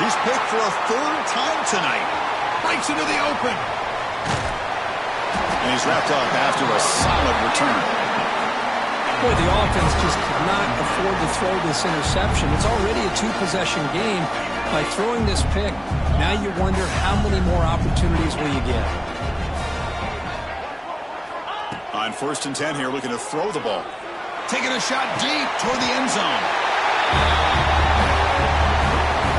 He's picked for a third time tonight. Breaks into the open. And he's wrapped up after a solid return. Boy, the offense just could not afford to throw this interception. It's already a two-possession game. By throwing this pick, now you wonder how many more opportunities will you get. On first and 10 here, looking to throw the ball. Taking a shot deep toward the end zone.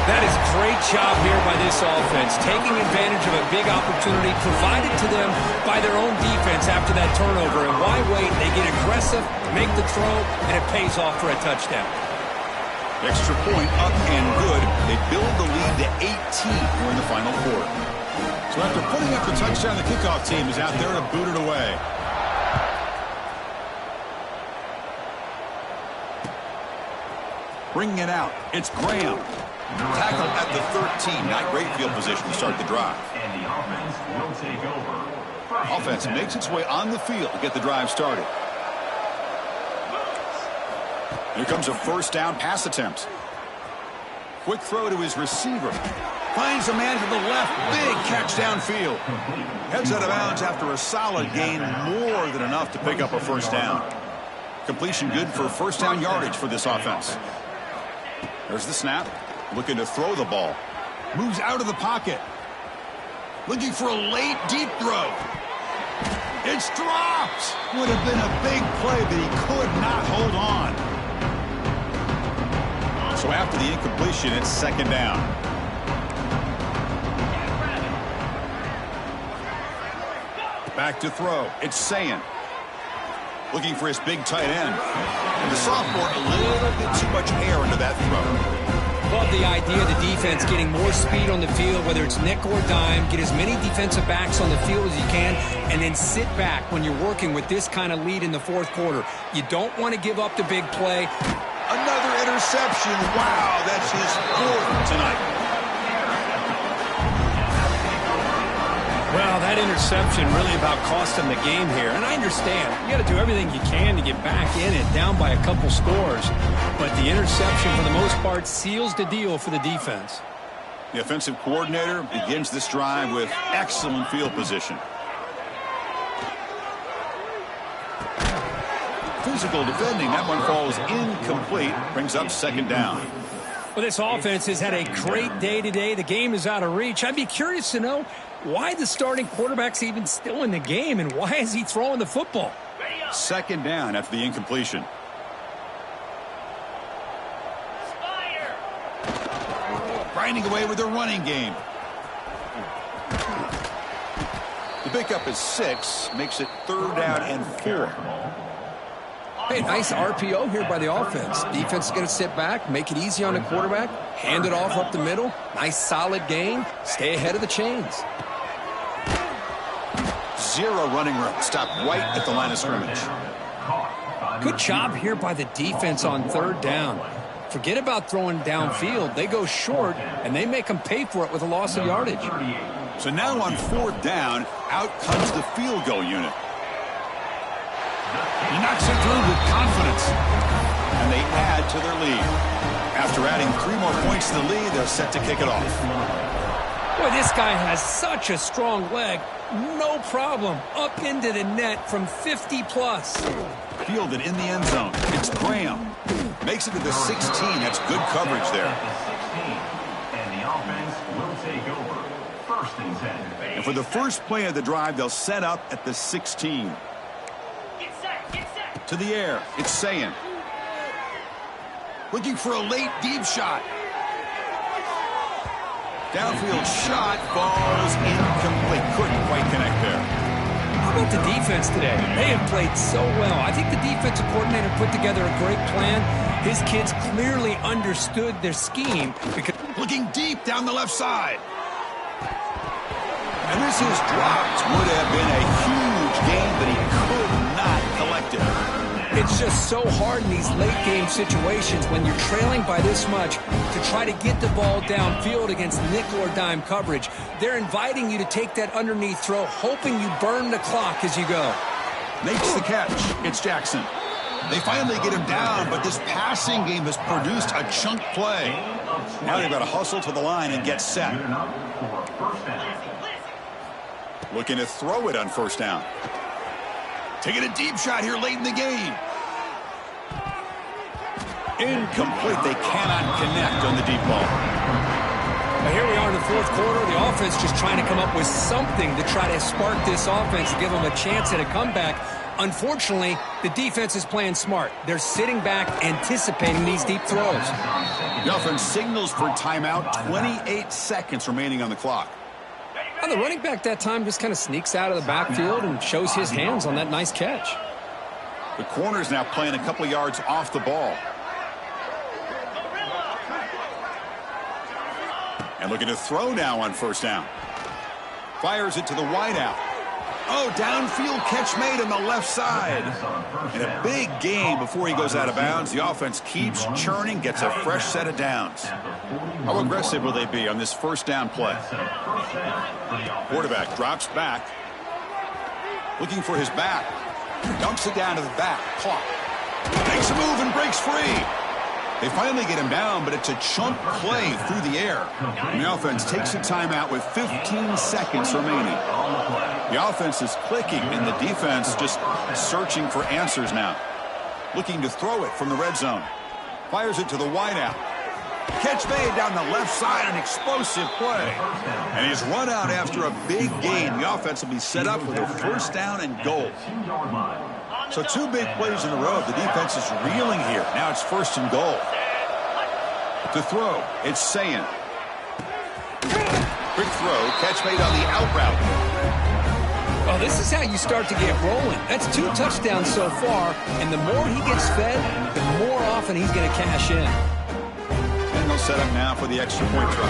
That is a great job here by this offense, taking advantage of a big opportunity provided to them by their own defense after that turnover. And why wait? They get aggressive, make the throw, and it pays off for a touchdown. Extra point up and good. They build the lead to 18 here in the final quarter. So after putting up the touchdown, the kickoff team is out there to boot it away. Bringing it out. It's Graham. Tackled at the 13. Not great field position to start the drive. And the offense will take over. Offense makes its way on the field to get the drive started. Here comes a first down pass attempt. Quick throw to his receiver. Finds a man to the left. Big catch downfield. Heads out of bounds after a solid gain. More than enough to pick up a first down. Completion good for first down yardage for this offense. There's the snap. Looking to throw the ball. Moves out of the pocket. Looking for a late deep throw. It's dropped. Would have been a big play, but he could not hold on. So after the incompletion, it's second down. Back to throw. It's Sayin. Looking for his big tight end. And the sophomore, a little bit too much air into that throw. Love the idea of the defense getting more speed on the field, whether it's nickel or dime. Get as many defensive backs on the field as you can, and then sit back when you're working with this kind of lead in the fourth quarter. You don't want to give up the big play. Another interception. Wow, that's his fourth tonight. Well, that interception really about cost him the game here. And I understand. You got to do everything you can to get back in it, down by a couple scores. But the interception, for the most part, seals the deal for the defense. The offensive coordinator begins this drive with excellent field position. Physical defending. That one falls incomplete. Brings up second down. Well, this offense has had a great day today. The game is out of reach. I'd be curious to know why the starting quarterback's even still in the game, and why is he throwing the football? Second down after the incompletion. Grinding away with their running game. The pickup is 6, makes it third down and 4. Hey, nice RPO here by the offense. Defense is going to sit back, make it easy on the quarterback, hand it off up the middle. Nice solid gain. Stay ahead of the chains. Zero running room. Stop right at the line of scrimmage. Good job here by the defense on third down. Forget about throwing downfield. They go short, and they make them pay for it with a loss of yardage. So now on fourth down, out comes the field goal unit. He knocks it through with confidence. And they add to their lead. After adding 3 more points to the lead, they're set to kick it off. Boy, this guy has such a strong leg. No problem. Up into the net from 50-plus. Fielded in the end zone. It's Graham. Makes it to the 16. That's good coverage there. And the offense will take over. First and 10. And for the first play of the drive, they'll set up at the 16. To the air. It's Sayin. Looking for a late deep shot. Downfield shot falls incomplete. Couldn't quite connect there. How about the defense today? They have played so well. I think the defensive coordinator put together a great plan. His kids clearly understood their scheme. Because looking deep down the left side. And this is dropped. Would have been a huge gain, but he could not collect it. It's just so hard in these late-game situations when you're trailing by this much to try to get the ball downfield against nickel or dime coverage. They're inviting you to take that underneath throw, hoping you burn the clock as you go. Makes the catch. It's Jackson. They finally get him down, but this passing game has produced a chunk play. Now they've got to hustle to the line and get set. Looking to throw it on first down. Taking a deep shot here late in the game. Incomplete. They cannot connect on the deep ball. Well, here we are in the fourth quarter. The offense just trying to come up with something to try to spark this offense to give them a chance at a comeback. Unfortunately, the defense is playing smart. They're sitting back, anticipating these deep throws. The offense signals for timeout. 28 seconds remaining on the clock. Well, the running back that time just kind of sneaks out of the backfield and shows his hands on that nice catch. The corner's now playing a couple of yards off the ball. And looking to throw now on first down. Fires it to the wideout. Oh, downfield catch made on the left side. And a big gain before he goes out of bounds. The offense keeps churning, gets a fresh set of downs. How aggressive will they be on this first down play? Quarterback drops back. Looking for his back. Dumps it down to the back. Clock. Makes a move and breaks free. They finally get him down, but it's a chunk play through the air. And the offense takes a timeout with 15 seconds remaining. The offense is clicking, and the defense just searching for answers now. Looking to throw it from the red zone. Fires it to the wideout. Catch made down the left side, an explosive play. And he's run out after a big gain. The offense will be set up with a first down and goal. So 2 big plays in a row. The defense is reeling here. Now it's first and goal. To throw, it's Sayin. Quick throw, catch made on the out route. Well, this is how you start to get rolling. That's 2 touchdowns so far, and the more he gets fed, the more often he's going to cash in. And they'll set up now for the extra point try.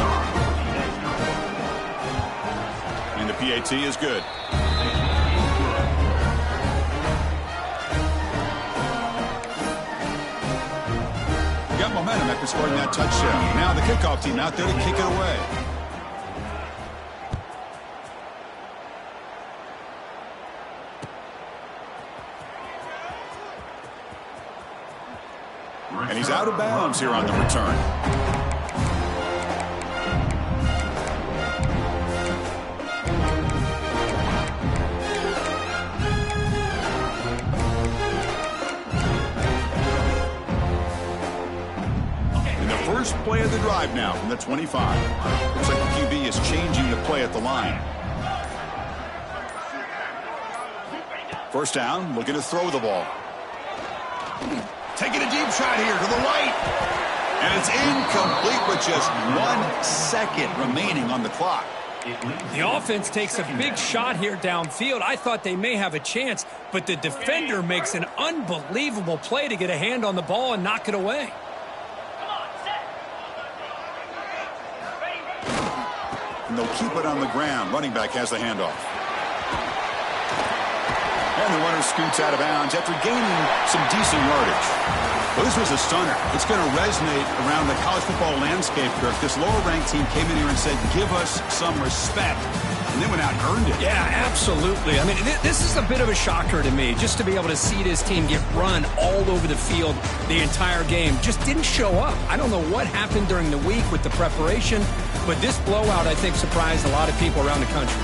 And the PAT is good. Got momentum after scoring that touchdown. Now the kickoff team out there to kick it away. And he's out of bounds here on the return. And the first play of the drive now from the 25. Looks like the QB is changing the play at the line. First down, looking to throw the ball. Taking a deep shot here to the right. And it's incomplete with just 1 second remaining on the clock. The offense takes a big shot here downfield. I thought they may have a chance, but the defender makes an unbelievable play to get a hand on the ball and knock it away. And they'll keep it on the ground. Running back has the handoff. And the runner scoots out of bounds after gaining some decent yardage. Well, this was a stunner. It's going to resonate around the college football landscape, Kirk. This lower-ranked team came in here and said, give us some respect. And they went out and earned it. Yeah, absolutely. I mean, this is a bit of a shocker to me, just to be able to see this team get run all over the field the entire game. Just didn't show up. I don't know what happened during the week with the preparation, but this blowout, I think, surprised a lot of people around the country.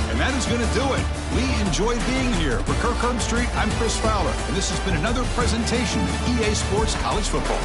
And that is going to do it. We enjoyed being here. For Kirk Herbstreit, I'm Chris Fowler, and this has been another presentation of EA Sports College Football.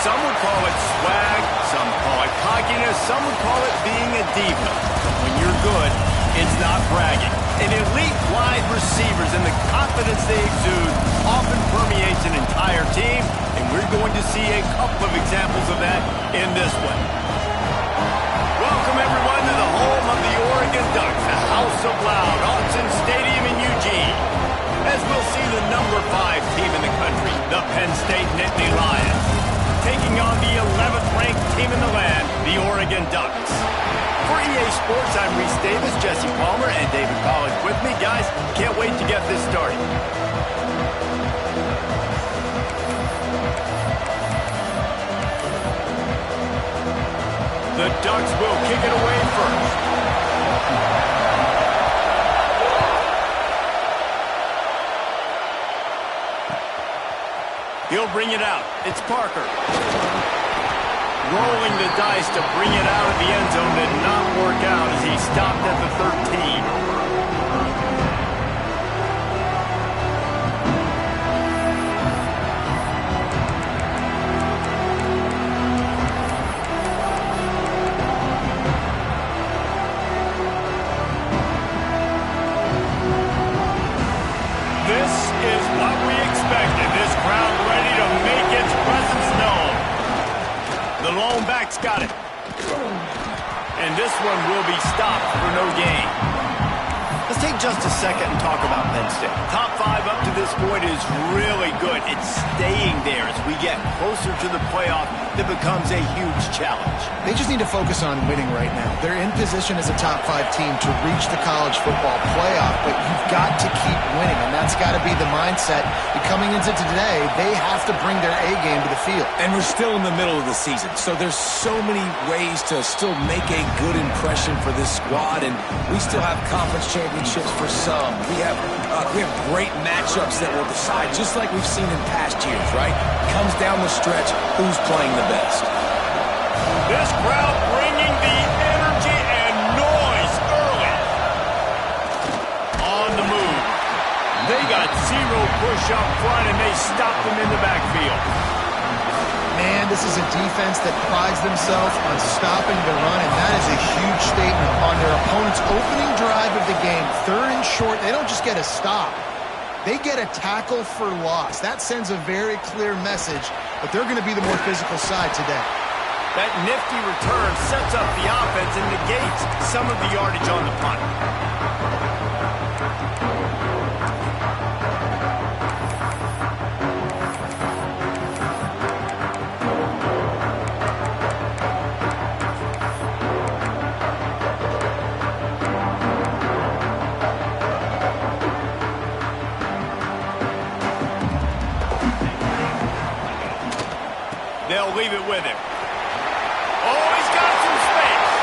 Some would call it swag, some call it cockiness, some would call it being a diva. But when you're good, it's not bragging. An elite wide receivers and the confidence they exude often permeates an entire team, and we're going to see a couple of examples of that in this one. Welcome, everyone, to the home of the Oregon Ducks, the House of Loud, Autzen Stadium in Eugene, as we'll see the number 5 team in the country, the Penn State Nittany Lions, taking on the 11th ranked team in the land, the Oregon Ducks. For EA Sports, I'm Reese Davis, Jesse Palmer, and David Collins with me. Guys, can't wait to get this started. The Ducks will kick it away first. He'll bring it out. It's Parker. Rolling the dice to bring it out of the end zone did not work out as he stopped at the 13. This is what we expected. This crowd ready to make its presence known. The lone back's got it. And this one will be stopped for no gain. Let's take just a second and talk about Penn State. Top 5 up to this point is really good. It's staying there as we get closer to the playoff. It becomes a huge challenge. They just need to focus on winning right now. They're in position as a top 5 team to reach the college football playoff, but you've got to keep winning, and that's got to be the mindset. And coming into today, they have to bring their A game to the field. And we're still in the middle of the season, so there's so many ways to still make a good impression for this squad, and we still have conference championships for some. We have great matchups that will decide, just like we've seen in past years, right? Comes down the stretch, who's playing the best. This crowd bringing the energy and noise early. On the move. They got 0 push up front, and they stopped him in the backfield. Man, this is a defense that prides themselves on stopping the run, and that is a huge statement on their opponent's opening drive of the game. 3rd and short, they don't just get a stop. They get a tackle for loss. That sends a very clear message that they're going to be the more physical side today. That nifty return sets up the offense and negates some of the yardage on the punt. They'll leave it with him. Oh, he's got some space.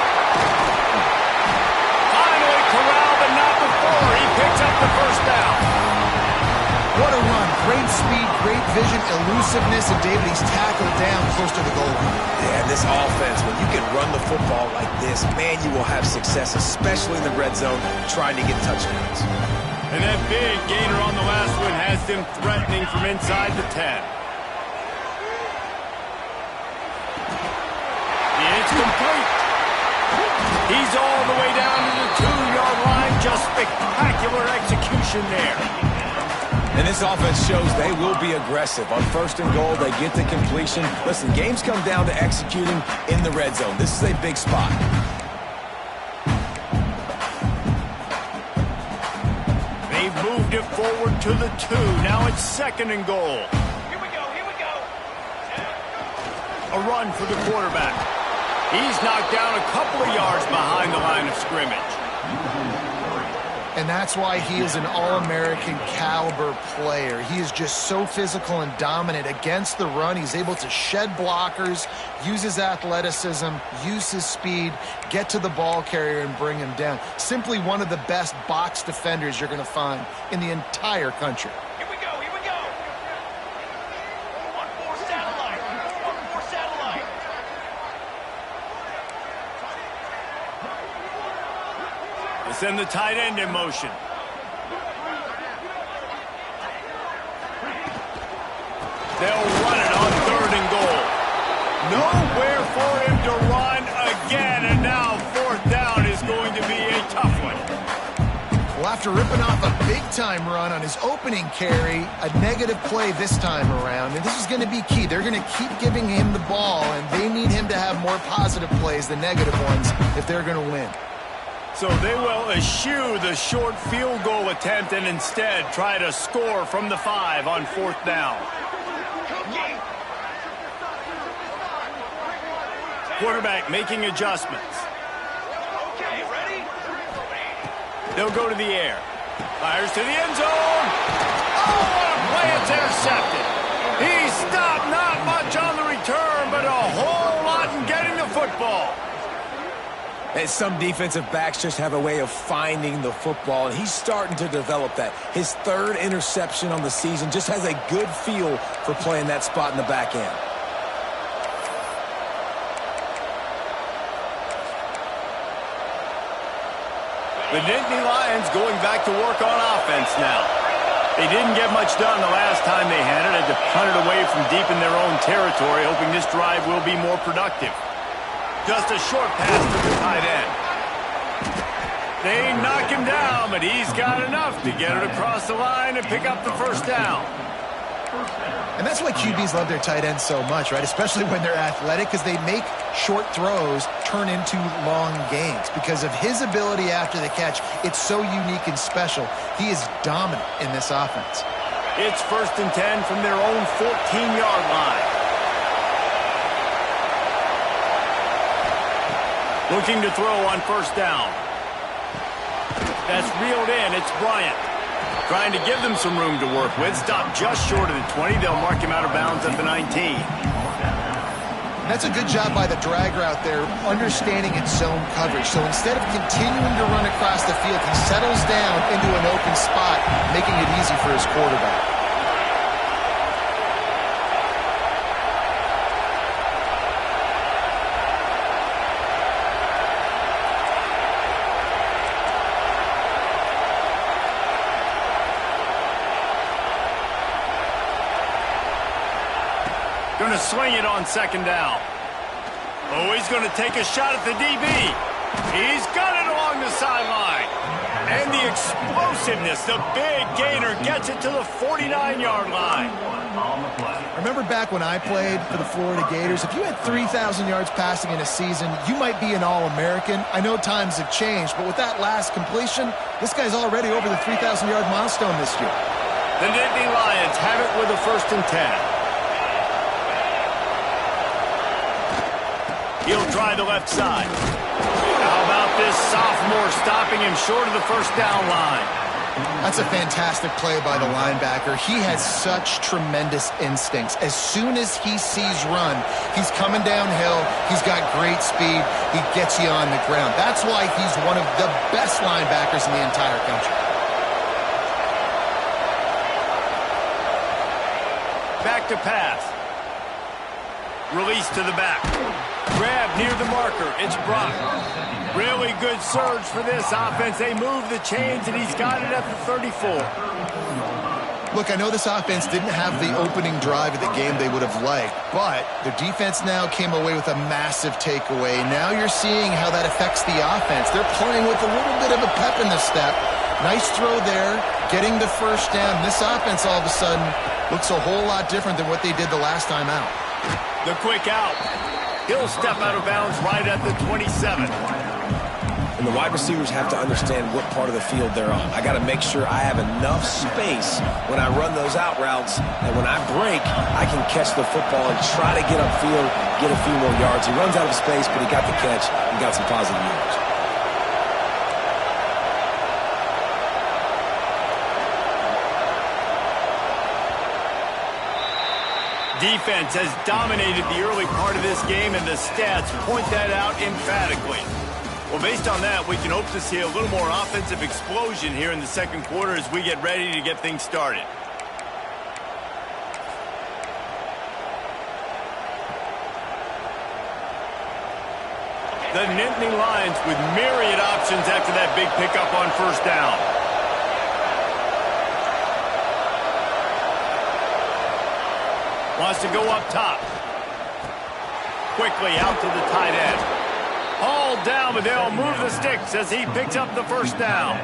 Finally corralled, but not before. He picks up the first down. What a run. Great speed, great vision, elusiveness, and David, he's tackled down close to the goal line. Yeah, this offense, when you can run the football like this, man, you will have success, especially in the red zone, trying to get touchdowns. And that big gainer on the last one has them threatening from inside the 10. It's complete. He's all the way down to the 2-yard line. Just spectacular execution there. And this offense shows they will be aggressive. On 1st and goal, they get the completion. Listen, games come down to executing in the red zone. This is a big spot. They've moved it forward to the 2. Now it's 2nd and goal. Here we go. A run for the quarterback. He's knocked down a couple of yards behind the line of scrimmage. And that's why he is an All-American caliber player. He is just so physical and dominant against the run. He's able to shed blockers, use his athleticism, use his speed, get to the ball carrier and bring him down. Simply one of the best box defenders you're going to find in the entire country. Here we go. One more satellite. They send the tight end in motion. They'll run it on 3rd and goal. Nowhere for him to run again, and now fourth down is going to be a tough one. Well, after ripping off a big-time run on his opening carry, a negative play this time around, and this is going to be key. They're going to keep giving him the ball, and they need him to have more positive plays than negative ones if they're going to win. So they will eschew the short field goal attempt and instead try to score from the 5 on fourth down. Quarterback making adjustments. They'll go to the air. Fires to the end zone. Oh, what a play. It's intercepted. He stopped, not much on the return, but a whole lot in getting the football. And some defensive backs just have a way of finding the football, and he's starting to develop that. His third interception on the season, just has a good feel for playing that spot in the back end. The Nittany Lions going back to work on offense now. They didn't get much done the last time they had it. Had to punt it away from deep in their own territory, hoping this drive will be more productive. Just a short pass to the tight end. They knock him down, but he's got enough to get it across the line and pick up the first down. And that's why QBs love their tight ends so much, right? Especially when they're athletic, because they make short throws turn into long gains. Because of his ability after the catch, it's so unique and special. He is dominant in this offense. It's 1st and 10 from their own 14-yard line. Looking to throw on first down. That's reeled in. It's Bryant. Trying to give them some room to work with. Stopped just short of the 20. They'll mark him out of bounds at the 19. That's a good job by the drag route there, understanding its zone coverage. So instead of continuing to run across the field, he settles down into an open spot, making it easy for his quarterback. Going to swing it on second down. Oh, he's going to take a shot at the DB. He's got it along the sideline. And the explosiveness, the big gainer, gets it to the 49-yard line. Remember back when I played for the Florida Gators, if you had 3,000 yards passing in a season, you might be an All-American. I know times have changed, but with that last completion, this guy's already over the 3,000-yard milestone this year. The Nittany Lions have it with a 1st and 10. He'll try the left side. How about this sophomore stopping him short of the first down line? That's a fantastic play by the linebacker. He has such tremendous instincts. As soon as he sees run, he's coming downhill. He's got great speed. He gets you on the ground. That's why he's one of the best linebackers in the entire country. Back to pass. Release to the back. Grab near the marker. It's Brock. Really good surge for this offense. They move the chains, and he's got it at the 34. Look, I know this offense didn't have the opening drive of the game they would have liked, but their defense now came away with a massive takeaway. Now you're seeing how that affects the offense. They're playing with a little bit of a pep in the step. Nice throw there, getting the first down. This offense all of a sudden looks a whole lot different than what they did the last time out. The quick out. He'll step out of bounds right at the 27. And the wide receivers have to understand what part of the field they're on. I got to make sure I have enough space when I run those out routes, and when I break, I can catch the football and try to get upfield, get a few more yards. He runs out of space, but he got the catch and got some positive yards. Defense has dominated the early part of this game, and the stats point that out emphatically. Well, based on that, we can hope to see a little more offensive explosion here in the second quarter as we get ready to get things started. The Nittany Lions with myriad options after that big pickup on first down. Wants to go up top. quickly out to the tight end. Hauled down, but they'll move the sticks as he picks up the first down.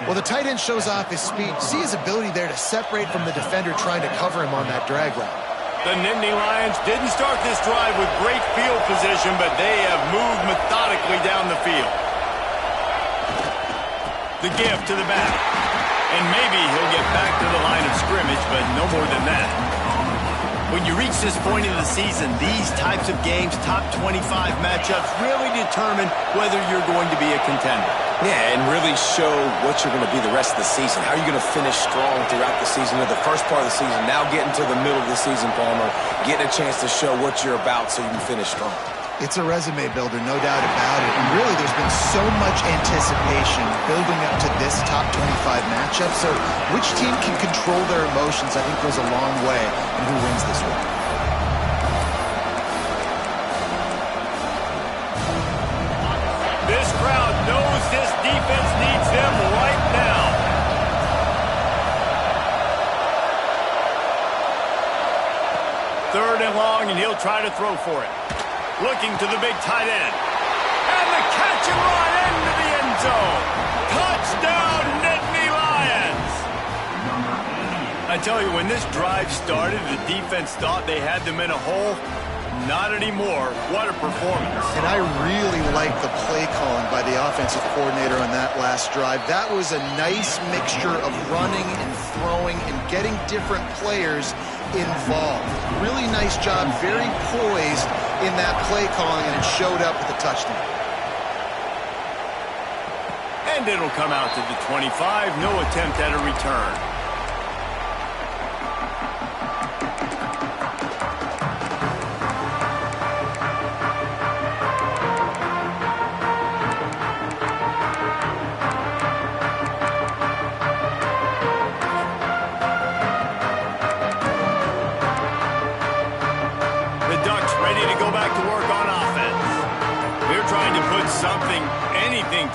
Well, the tight end shows off his speed. See his ability there to separate from the defender trying to cover him on that drag route. The Nittany Lions didn't start this drive with great field position, but they have moved methodically down the field. The give to the back. And maybe he'll get back to the line of scrimmage, but no more than that. When you reach this point in the season, these types of games, top 25 matchups, really determine whether you're going to be a contender. Yeah, and really show what you're going to be the rest of the season. How are you going to finish strong throughout the season, or the first part of the season, now getting to the middle of the season, Palmer, getting a chance to show what you're about so you can finish strong. It's a resume builder, no doubt about it. And really, there's been so much anticipation building up to this top 25 matchup. So which team can control their emotions, I think, goes a long way in who wins this one. This crowd knows this defense needs them right now. Third and long, and he'll try to throw for it. Looking to the big tight end. And the catch and run into the end zone. Touchdown, Nittany Lions. I tell you, when this drive started, the defense thought they had them in a hole. Not anymore. What a performance. And I really like the play calling by the offensive coordinator on that last drive. That was a nice mixture of running and throwing and getting different players involved. Really nice job, very poised in that play calling, and it showed up with a touchdown. And it'll come out to the 25. No attempt at a return.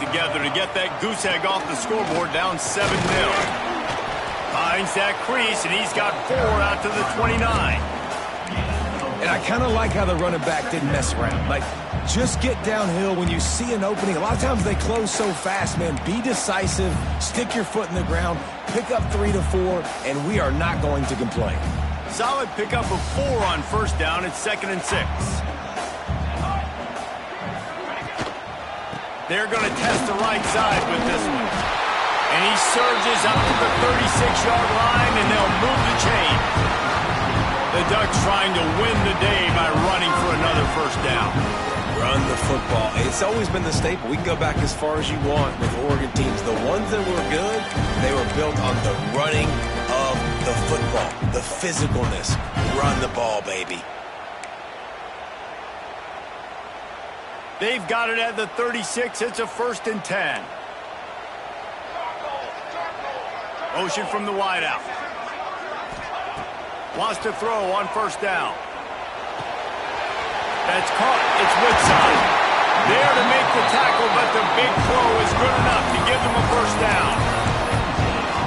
Together to get that goose egg off the scoreboard, down 7-0. Finds that crease, and he's got 4 out to the 29. And I kind of like how the running back didn't mess around. Like, just get downhill when you see an opening. A lot of times they close so fast, man. Be decisive, stick your foot in the ground, pick up 3 to 4, and we are not going to complain. Solid pickup of 4 on first down. It's 2nd and 6. They're going to test the right side with this one. And he surges up to the 36-yard line, and they'll move the chain. The Ducks trying to win the day by running for another first down. Run the football. It's always been the staple. We can go back as far as you want with Oregon teams. The ones that were good, they were built on the running of the football, the physicalness. Run the ball, baby. They've got it at the 36. It's a 1st and 10. Motion from the wideout. Wants to throw on first down. That's caught. It's Woodside. There to make the tackle, but the big throw is good enough to give them a first down.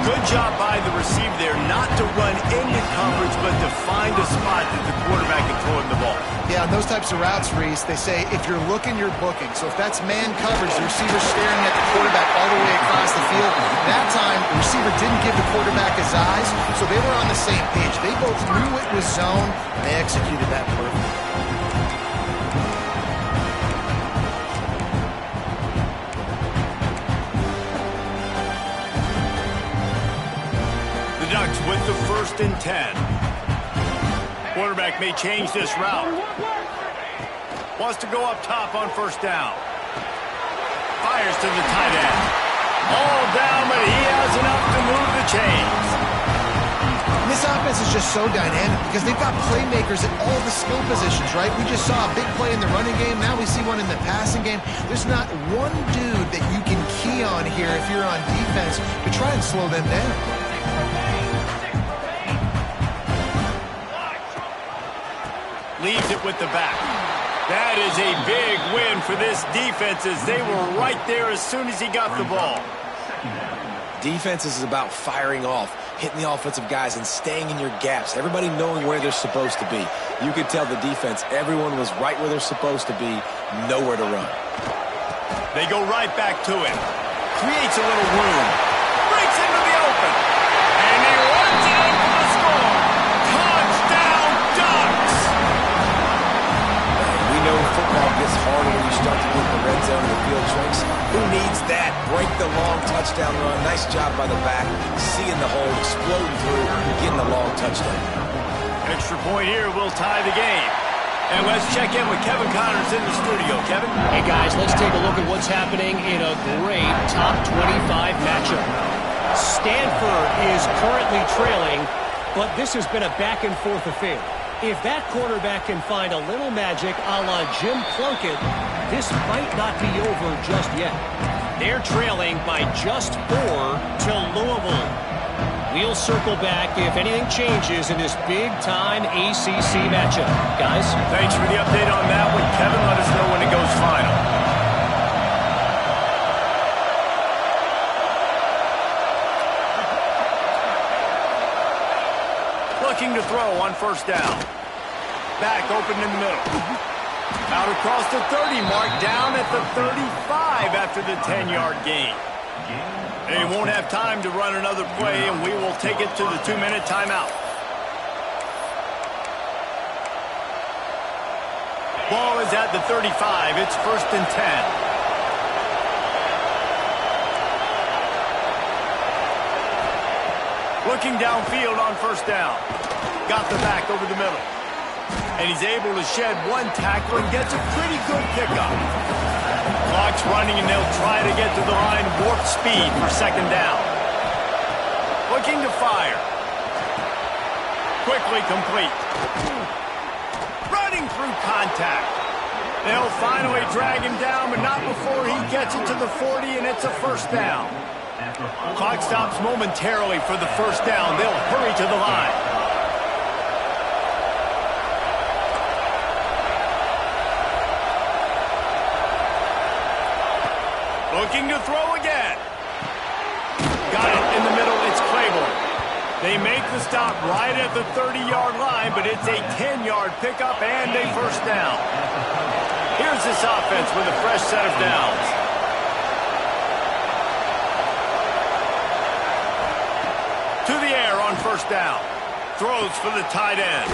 Good job by the receiver there not to run into coverage, but to find a spot that the quarterback can throw him the ball. Yeah, on those types of routes, Reese, they say if you're looking, you're booking. So if that's man coverage, the receiver's staring at the quarterback all the way across the field. That time, the receiver didn't give the quarterback his eyes, so they were on the same page. They both knew it was zone, and they executed that perfectly. Ducks with the 1st and 10. Quarterback may change this route. Wants to go up top on first down. Fires to the tight end. All down, but he has enough to move the chains. This offense is just so dynamic because they've got playmakers at all the skill positions, right? We just saw a big play in the running game. Now we see one in the passing game. There's not one dude that you can key on here if you're on defense to try and slow them down. Leaves it with the back. That is a big win for this defense as they were right there as soon as he got the ball. Defense is about firing off, hitting the offensive guys, and staying in your gaps. Everybody knowing where they're supposed to be. You could tell the defense, everyone was right where they're supposed to be, nowhere to run. They go right back to him. Creates a little room. Breaks into the open. And he runs it in for the score. Touchdown, Ducks! We know football gets harder when you start to get in the red zone and the field shrinks. Who needs that? Break the long touchdown run. Nice job by the back. Seeing the hole, exploding through, getting the long touchdown. Extra point here will tie the game. And let's check in with Kevin Connors in the studio. Kevin? Hey, guys, let's take a look at what's happening in a great top 25 matchup. Stanford is currently trailing, but this has been a back-and-forth affair. If that quarterback can find a little magic a la Jim Plunkett, this might not be over just yet. They're trailing by just 4 to Louisville. We'll circle back if anything changes in this big-time ACC matchup. Guys? Thanks for the update on that one. Kevin, let us know when it goes final. Looking to throw on first down. Back open in the middle. Out across the 30 mark, down at the 35 after the 10-yard gain. They won't have time to run another play, and we will take it to the 2-minute timeout. Ball is at the 35. It's 1st and 10. Looking downfield on first down. Got the back over the middle. And he's able to shed one tackle and gets a pretty good pickup. Clock's running, and they'll try to get to the line warp speed for 2nd down. Looking to fire. Quickly complete. Running through contact. They'll finally drag him down, but not before he gets it to the 40, and it's a 1st down. Clock stops momentarily for the 1st down. They'll hurry to the line. Looking to throw again. Got it in the middle. It's Claiborne. They make the stop right at the 30-yard line, but it's a 10-yard pickup and a 1st down. Here's this offense with a fresh set of downs. To the air on 1st down. Throws for the tight end.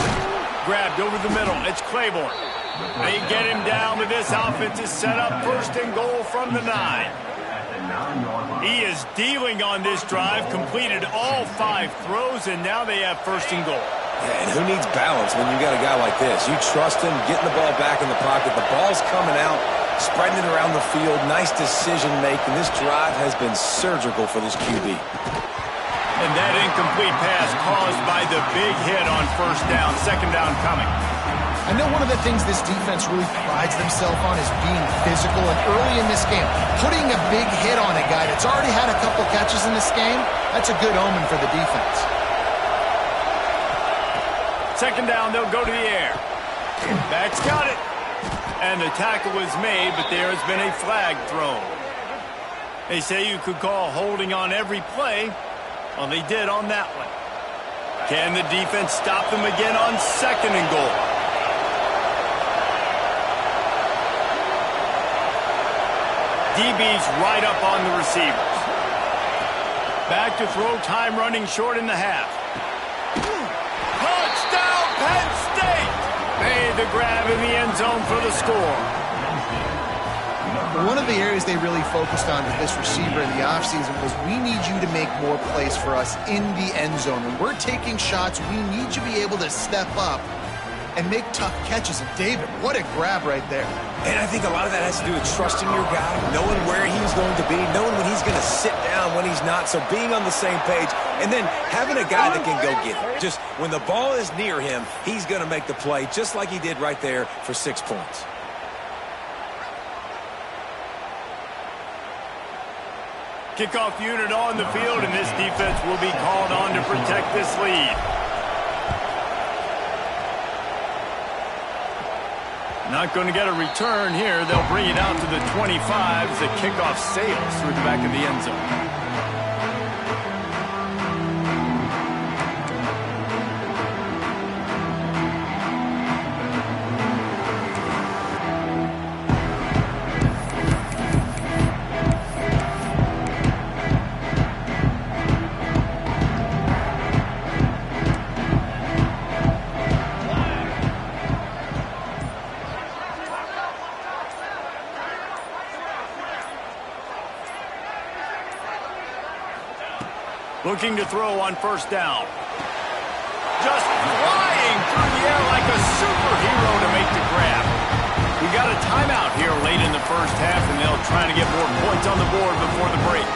Grabbed over the middle. It's Claiborne. They get him down, but this offense is set up 1st and goal from the 9. He is dealing on this drive, completed all 5 throws, and now they have 1st and goal. Yeah, and who needs balance when you got a guy like this? You trust him, getting the ball back in the pocket. The ball's coming out, spreading it around the field. Nice decision-making. This drive has been surgical for this QB. And that incomplete pass caused by the big hit on 1st down. 2nd down coming. I know one of the things this defense really prides themselves on is being physical, and early in this game, putting a big hit on a guy that's already had a couple catches in this game, that's a good omen for the defense. 2nd down, they'll go to the air. Back's got it. And the tackle was made, but there has been a flag thrown. They say you could call holding on every play. Well, they did on that one. Can the defense stop them again on 2nd and goal? DB's right up on the receivers. Back to throw, time running short in the half. Touchdown, Penn State! Made the grab in the end zone for the score. One of the areas they really focused on with this receiver in the offseason was we need you to make more plays for us in the end zone. When we're taking shots, we need you to be able to step up and make tough catches. And David, what a grab right there. And I think a lot of that has to do with trusting your guy, knowing where he's going to be, knowing when he's going to sit down, when he's not. So being on the same page, and then having a guy that can go get it. Just when the ball is near him, he's going to make the play, just like he did right there for 6 points. Kickoff unit on the field, and this defense will be called on to protect this lead. Not going to get a return here. They'll bring it out to the 25 as the kickoff sails through the back of the end zone. Looking to throw on first down. Just flying through the air like a superhero to make the grab. We got a timeout here late in the first half, and they'll try to get more points on the board before the break.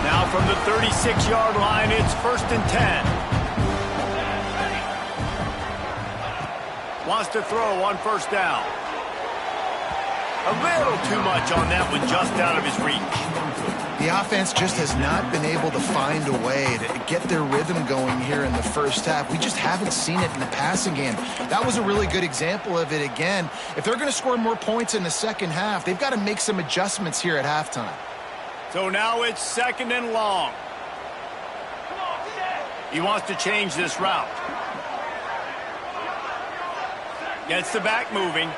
Now from the 36-yard line, it's 1st and 10. Wants to throw on first down. A little too much on that one, just out of his reach. The offense just has not been able to find a way to get their rhythm going here in the first half. We just haven't seen it in the passing game. That was a really good example of it again. If they're going to score more points in the second half, they've got to make some adjustments here at halftime. So now it's 2nd and long. He wants to change this route. Gets the back moving.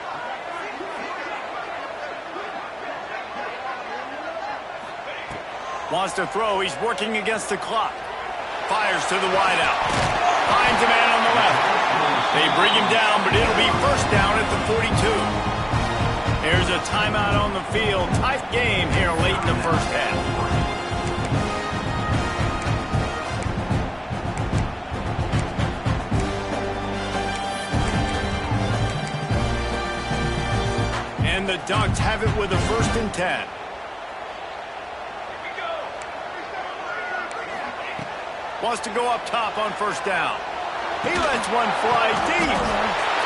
Wants to throw. He's working against the clock. Fires to the wideout. Finds a man on the left. They bring him down, but it'll be first down at the 42. There's a timeout on the field. Tight game here late in the first half. And the Ducks have it with a 1st and 10. Wants to go up top on first down. He lets one fly deep.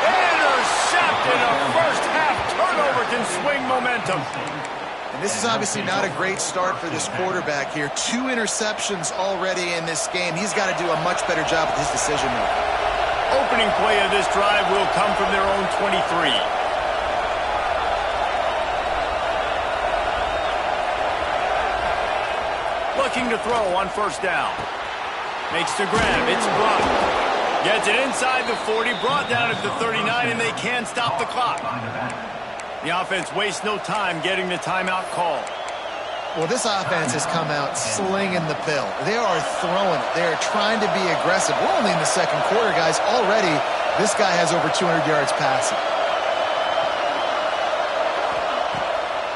Intercepted. A first half turnover can swing momentum. And this is obviously not a great start for this quarterback here. 2 interceptions already in this game. He's got to do a much better job with his decision making. Opening play of this drive will come from their own 23. Looking to throw on first down. Makes the grab. It's blocked. Gets it inside the 40. Brought down at the 39, and they can stop the clock. The offense wastes no time getting the timeout call. Well, this offense has come out slinging the pill. They are throwing it. They are trying to be aggressive. We're only in the second quarter, guys. Already, this guy has over 200 yards passing.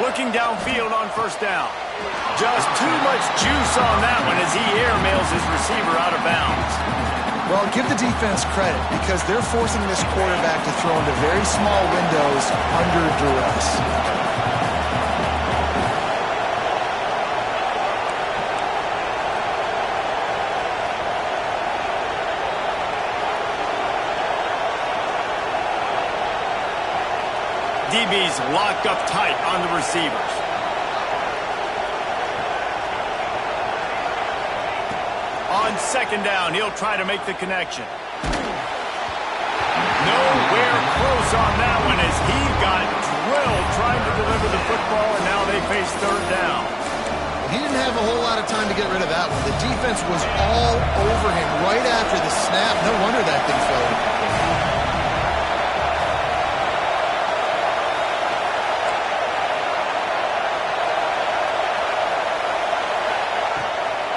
Looking downfield on first down. Just too much juice on that one as he airmails his receiver out of bounds. Well, give the defense credit because they're forcing this quarterback to throw into very small windows under duress. DB's locked up tight on the receivers. On second down, he'll try to make the connection. Nowhere close on that one as he got drilled trying to deliver the football, and now they face third down. He didn't have a whole lot of time to get rid of that one. The defense was all over him right after the snap. No wonder that thing fell in.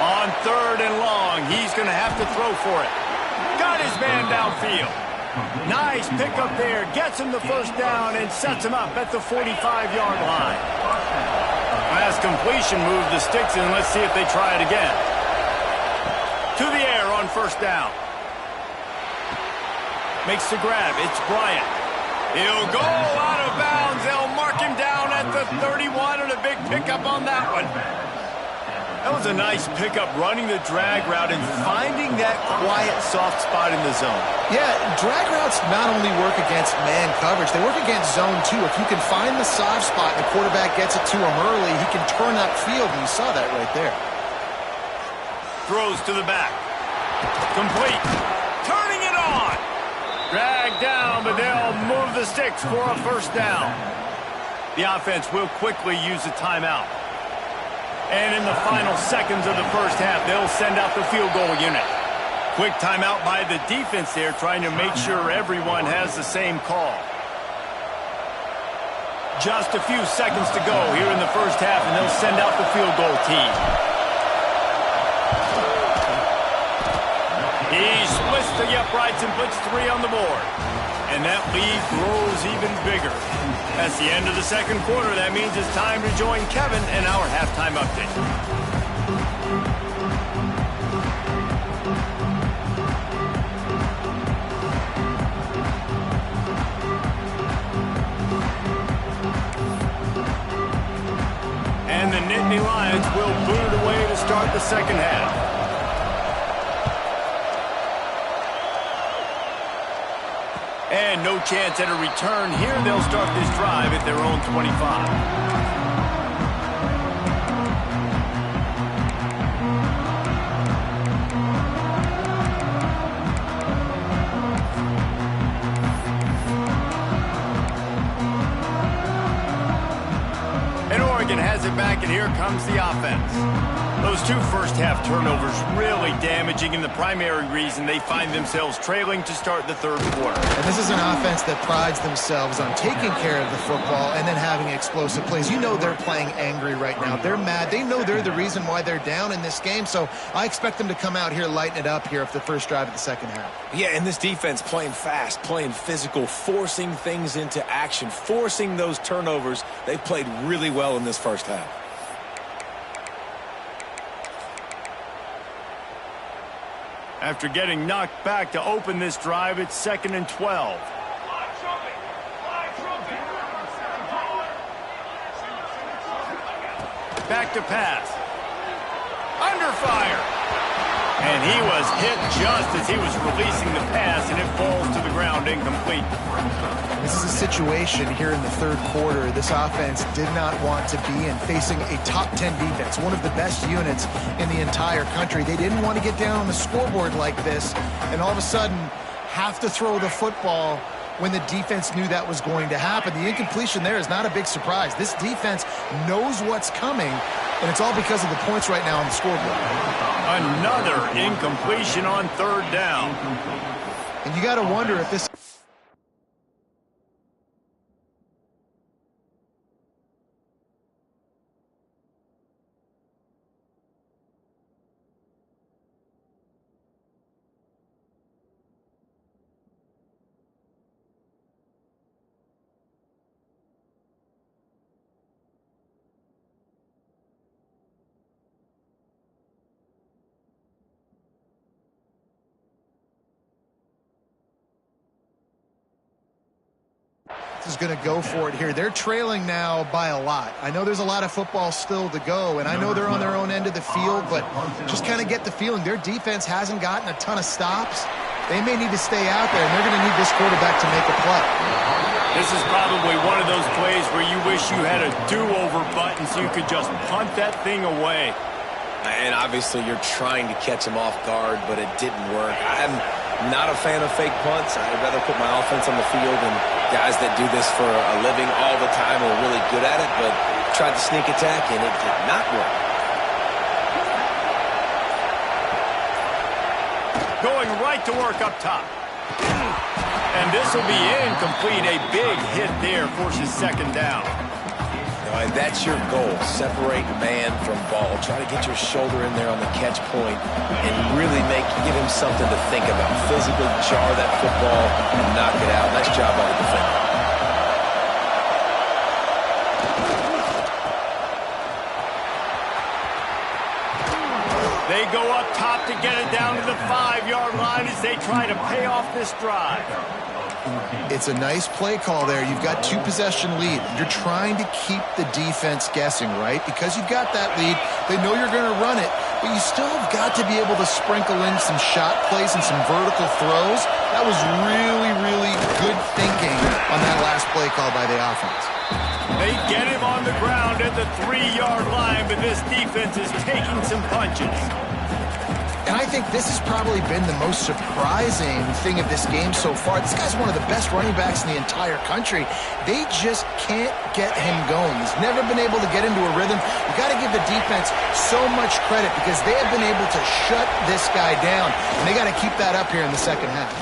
On third and long, he's going to have to throw for it. Got his man downfield. Nice pickup there. Gets him the first down and sets him up at the 45-yard line. Last completion moved the sticks in. Let's see if they try it again. To the air on first down. Makes the grab. It's Bryant. He'll go out of bounds. They'll mark him down at the 31 and a big pickup on that one. That was a nice pickup, running the drag route and finding that quiet, soft spot in the zone. Yeah, drag routes not only work against man coverage, they work against zone too. If you can find the soft spot and the quarterback gets it to him early, he can turn upfield, and you saw that right there. Throws to the back. Complete. Turning it on. Dragged down, but they'll move the sticks for a first down. The offense will quickly use a timeout. And in the final seconds of the first half, they'll send out the field goal unit. Quick timeout by the defense there, trying to make sure everyone has the same call. Just a few seconds to go here in the first half, and they'll send out the field goal team. He splits the uprights and puts 3 on the board. And that lead grows even bigger. That's the end of the second quarter. That means it's time to join Kevin in our halftime update. will boot it away to start the second half. And no chance at a return here. They'll start this drive at their own 25. Has it back, and here comes the offense. Those two first-half turnovers really damaging, and the primary reason they find themselves trailing to start the third quarter. And this is an offense that prides themselves on taking care of the football and then having explosive plays. You know they're playing angry right now. They're mad. They know they're the reason why they're down in this game, so I expect them to come out here, lighten it up here for the first drive of the second half. Yeah, and this defense playing fast, playing physical, forcing things into action, forcing those turnovers. They played really well in this first half. After getting knocked back to open this drive, it's 2nd and 12. Back to pass. Under fire. And he was hit just as he was releasing the pass, and it falls to the ground incomplete. This is a situation here in the third quarter this offense did not want to be in, facing a top 10 defense, one of the best units in the entire country. They didn't want to get down on the scoreboard like this and all of a sudden have to throw the football when the defense knew that was going to happen. The incompletion there is not a big surprise. This defense knows what's coming, and it's all because of the points right now on the scoreboard. Another incompletion on third down. And you got to wonder if this... is going to go for it here. They're trailing now by a lot. I know there's a lot of football still to go, and I know they're on their own end of the field, but just kind of get the feeling their defense hasn't gotten a ton of stops. They may need to stay out there, and they're going to need this quarterback to make a play. This is probably one of those plays where you wish you had a do-over button so you could just punt that thing away. And obviously you're trying to catch him off guard, but it didn't work. I'm not a fan of fake punts. I'd rather put my offense on the field, and guys that do this for a living all the time are really good at it, but tried to sneak attack, and it did not work. Going right to work up top. And this will be incomplete. A big hit there forces second down. And that's your goal. Separate man from ball. Try to get your shoulder in there on the catch point and really give him something to think about. Physically jar that football and knock it out. Nice job by the defender. They go up top to get it down to the 5-yard line as they try to pay off this drive. It's a nice play call there. You've got 2-possession lead. You're trying to keep the defense guessing, right? Because you've got that lead, they know you're going to run it, but you still have got to be able to sprinkle in some shot plays and some vertical throws. That was really, really good thinking on that last play call by the offense. They get him on the ground at the 3-yard line, but this defense is taking some punches. And I think this has probably been the most surprising thing of this game so far. This guy's one of the best running backs in the entire country. They just can't get him going. He's never been able to get into a rhythm. You got to give the defense so much credit because they have been able to shut this guy down. And they got to keep that up here in the second half.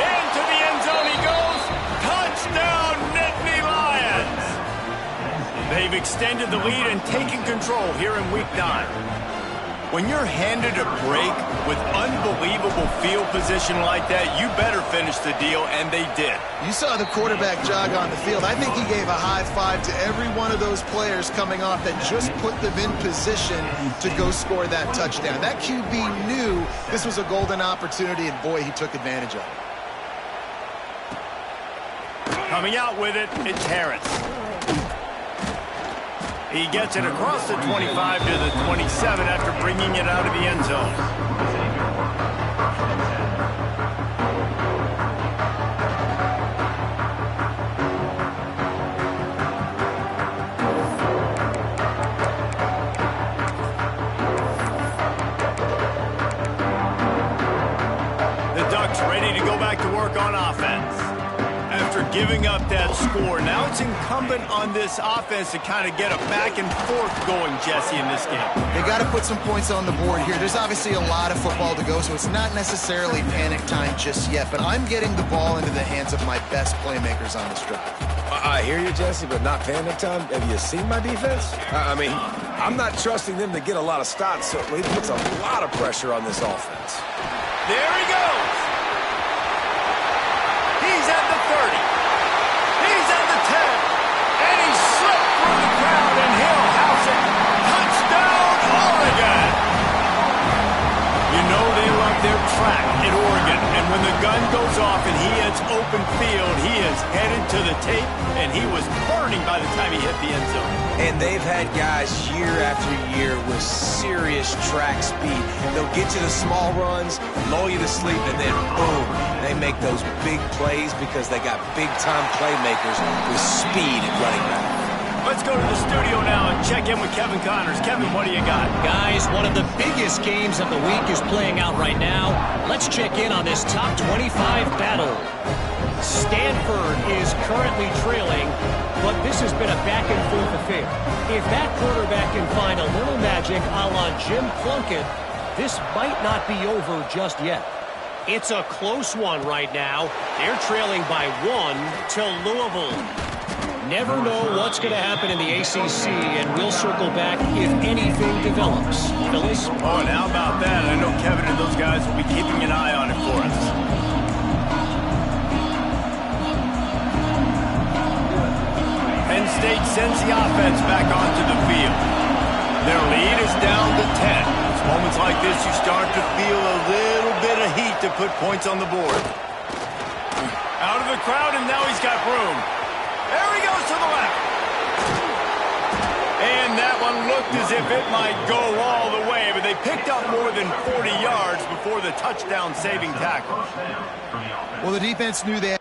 Into the end zone he goes. Touchdown, Nittany Lions. They've extended the lead and taken control here in Week 9. When you're handed a break with unbelievable field position like that, you better finish the deal, and they did. You saw the quarterback jog on the field. I think he gave a high five to every one of those players coming off that just put them in position to go score that touchdown. That QB knew this was a golden opportunity, and boy, he took advantage of it. Coming out with it, it's Harris. He gets it across the 25 to the 27 after bringing it out of the end zone. Ready to go back to work on offense. After giving up that score, now it's incumbent on this offense to kind of get a back and forth going, Jesse, in this game. They got to put some points on the board here. There's obviously a lot of football to go, so it's not necessarily panic time just yet, but I'm getting the ball into the hands of my best playmakers on this drive. I hear you, Jesse, but not panic time. Have you seen my defense? I mean, I'm not trusting them to get a lot of stops, so it puts a lot of pressure on this offense. There he goes. He's at the 30. He's at the 10. And he slipped through the crowd, and he'll house it. Touchdown, Oregon. You know they love their track at Oregon. And when the gun goes off and he hits open field, he is headed to the tape, and he was burning by the time he hit the end zone. And they've had guys year after year with serious track speed. They'll get you the small runs, lull you to sleep, and then boom, they make those big plays because they got big-time playmakers with speed at running back. Let's go to the studio now and check in with Kevin Connors. Kevin, what do you got? Guys, one of the biggest games of the week is playing out right now. Let's check in on this top 25 battle. Stanford is currently trailing, but this has been a back-and-forth affair. If that quarterback can find a little magic a la Jim Plunkett, this might not be over just yet. It's a close one right now. They're trailing by 1 to Louisville. Never know what's going to happen in the ACC, and we'll circle back if anything develops. Phyllis? Oh, and how about that? I know Kevin and those guys will be keeping an eye on it for us. Penn State sends the offense back onto the field. Their lead is down to 10. It's moments like this you start to feel a little bit of heat to put points on the board. Out of the crowd, and now he's got room. There he goes to the left. And that one looked as if it might go all the way, but they picked up more than 40 yards before the touchdown-saving tackle. Well, the defense knew that.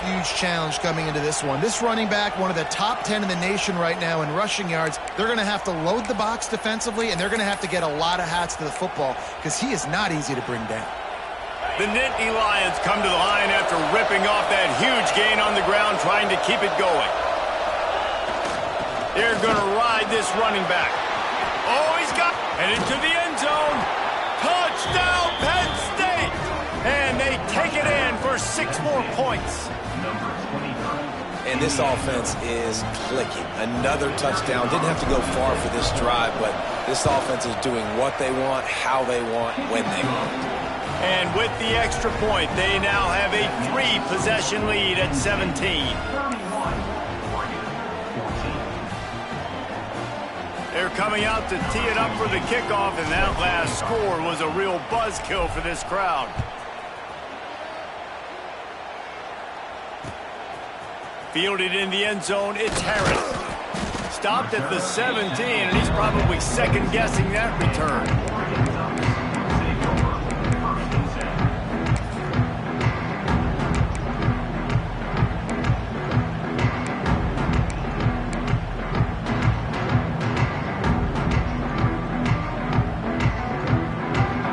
Huge challenge coming into this one. This running back, one of the top 10 in the nation right now in rushing yards. They're going to have to load the box defensively, and they're going to have to get a lot of hats to the football because he is not easy to bring down. The Nittany Lions come to the line after ripping off that huge gain on the ground, trying to keep it going. They're going to ride this running back. Oh, he's got it into the end zone. Touchdown, Penn State! And they take it in for 6 more points. And this offense is clicking. Another touchdown. Didn't have to go far for this drive, but this offense is doing what they want, how they want, when they want. And with the extra point, they now have a 3-possession lead at 17. They're coming out to tee it up for the kickoff, and that last score was a real buzzkill for this crowd. Fielded in the end zone, it's Harris. Stopped at the 17, and he's probably second-guessing that return.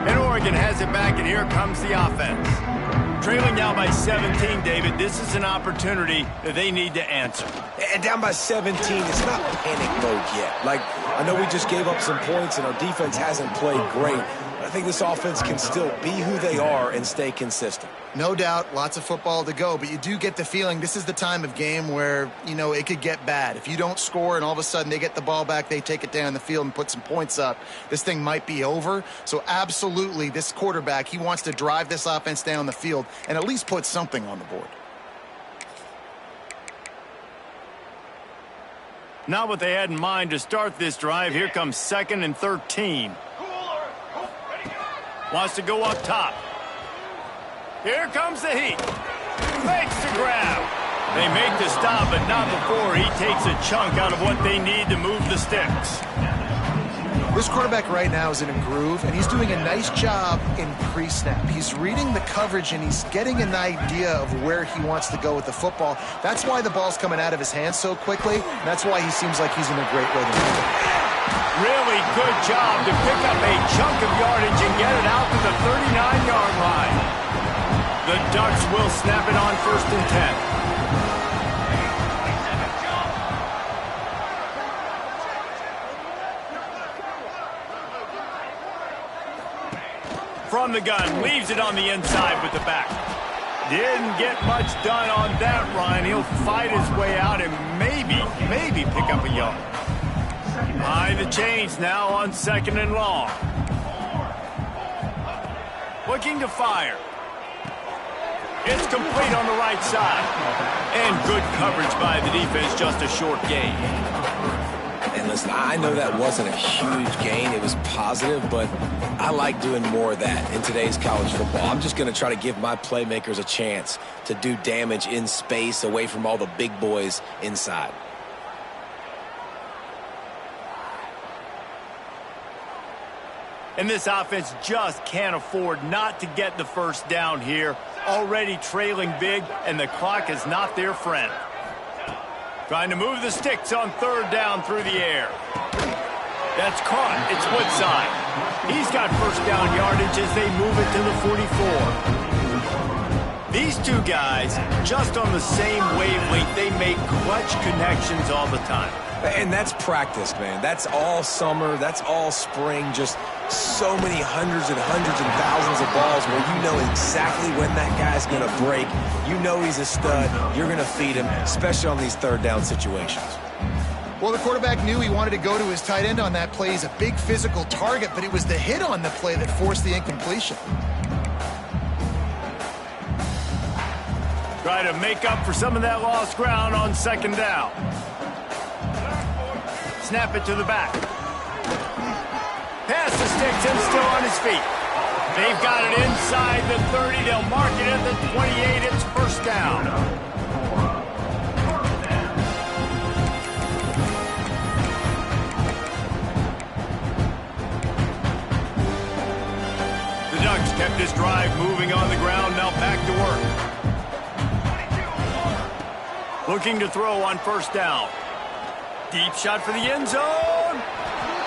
And Oregon has it back, and here comes the offense. Trailing now by 17, David, this is an opportunity that they need to answer. And down by 17, it's not panic mode yet. Like, I know we just gave up some points and our defense hasn't played great. I think this offense can still be who they are and stay consistent. No doubt, lots of football to go, but you do get the feeling this is the time of game where, it could get bad. If you don't score and all of a sudden they get the ball back, they take it down the field and put some points up, this thing might be over. So absolutely, this quarterback, he wants to drive this offense down the field and at least put something on the board. Not what they had in mind to start this drive. Here comes 2nd and 13. Wants to go up top. Here comes the heat. Makes the grab. They make the stop, but not before he takes a chunk out of what they need to move the sticks. This quarterback right now is in a groove, and he's doing a nice job in pre-snap. He's reading the coverage, and he's getting an idea of where he wants to go with the football. That's why the ball's coming out of his hands so quickly. That's why he seems like he's in a great rhythm. Really good job to pick up a chunk of yardage and get it out to the 39-yard line. The Ducks will snap it on 1st and 10. From the gun, leaves it on the inside with the back. Didn't get much done on that run. He'll fight his way out and maybe pick up a yard. Behind the chains now on 2nd and long. Looking to fire. It's complete on the right side. And good coverage by the defense, just a short gain. And listen, I know that wasn't a huge gain. It was positive, but I like doing more of that in today's college football. I'm just going to try to give my playmakers a chance to do damage in space away from all the big boys inside. And this offense just can't afford not to get the first down here. Already trailing big, and the clock is not their friend. Trying to move the sticks on 3rd down through the air. That's caught. It's Woodside. He's got first down yardage as they move it to the 44. These two guys, just on the same wavelength, they make clutch connections all the time. And that's practice, man. That's all summer. That's all spring. Just so many hundreds and thousands of balls where you know exactly when that guy's going to break. You know he's a stud. You're going to feed him, especially on these 3rd down situations. Well, the quarterback knew he wanted to go to his tight end on that play. He's a big physical target, but it was the hit on the play that forced the incompletion. Try to make up for some of that lost ground on 2nd down. Snap it to the back. Pass the sticks and still on his feet. They've got it inside the 30. They'll mark it at the 28. It's first down. The Ducks kept this drive moving on the ground. Now back to work. Looking to throw on 1st down. Deep shot for the end zone.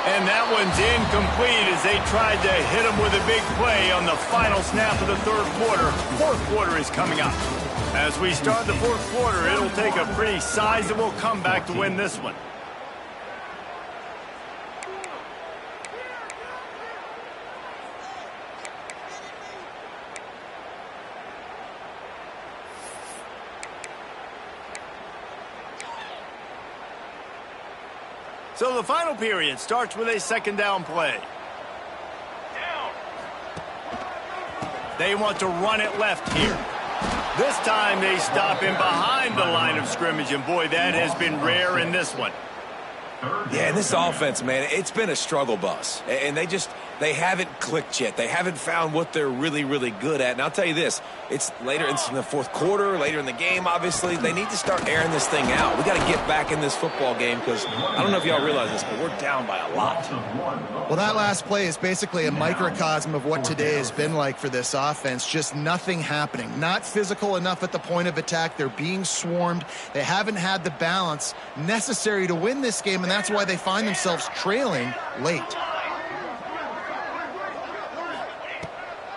And that one's incomplete as they tried to hit him with a big play on the final snap of the 3rd quarter. 4th quarter is coming up. As we start the 4th quarter, it'll take a pretty sizable comeback to win this one. So the final period starts with a 2nd down play. They want to run it left here. This time they stop him behind the line of scrimmage, and boy, that has been rare in this one. Yeah, and this offense, man, it's been a struggle bus. And they haven't clicked yet. They haven't found what they're really, really good at. And I'll tell you this, it's later in the 4th quarter, later in the game, obviously. They need to start airing this thing out. We got to get back in this football game because I don't know if y'all realize this, but we're down by a lot. Well, that last play is basically a microcosm of what today has been like for this offense. Just nothing happening. Not physical enough at the point of attack. They're being swarmed. They haven't had the balance necessary to win this game, and that's why they find themselves trailing late.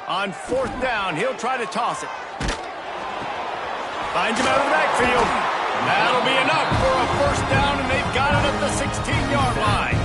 On 4th down, he'll try to toss it. Finds him out of the backfield. That'll be enough for a first down, and they've got it at the 16-yard line.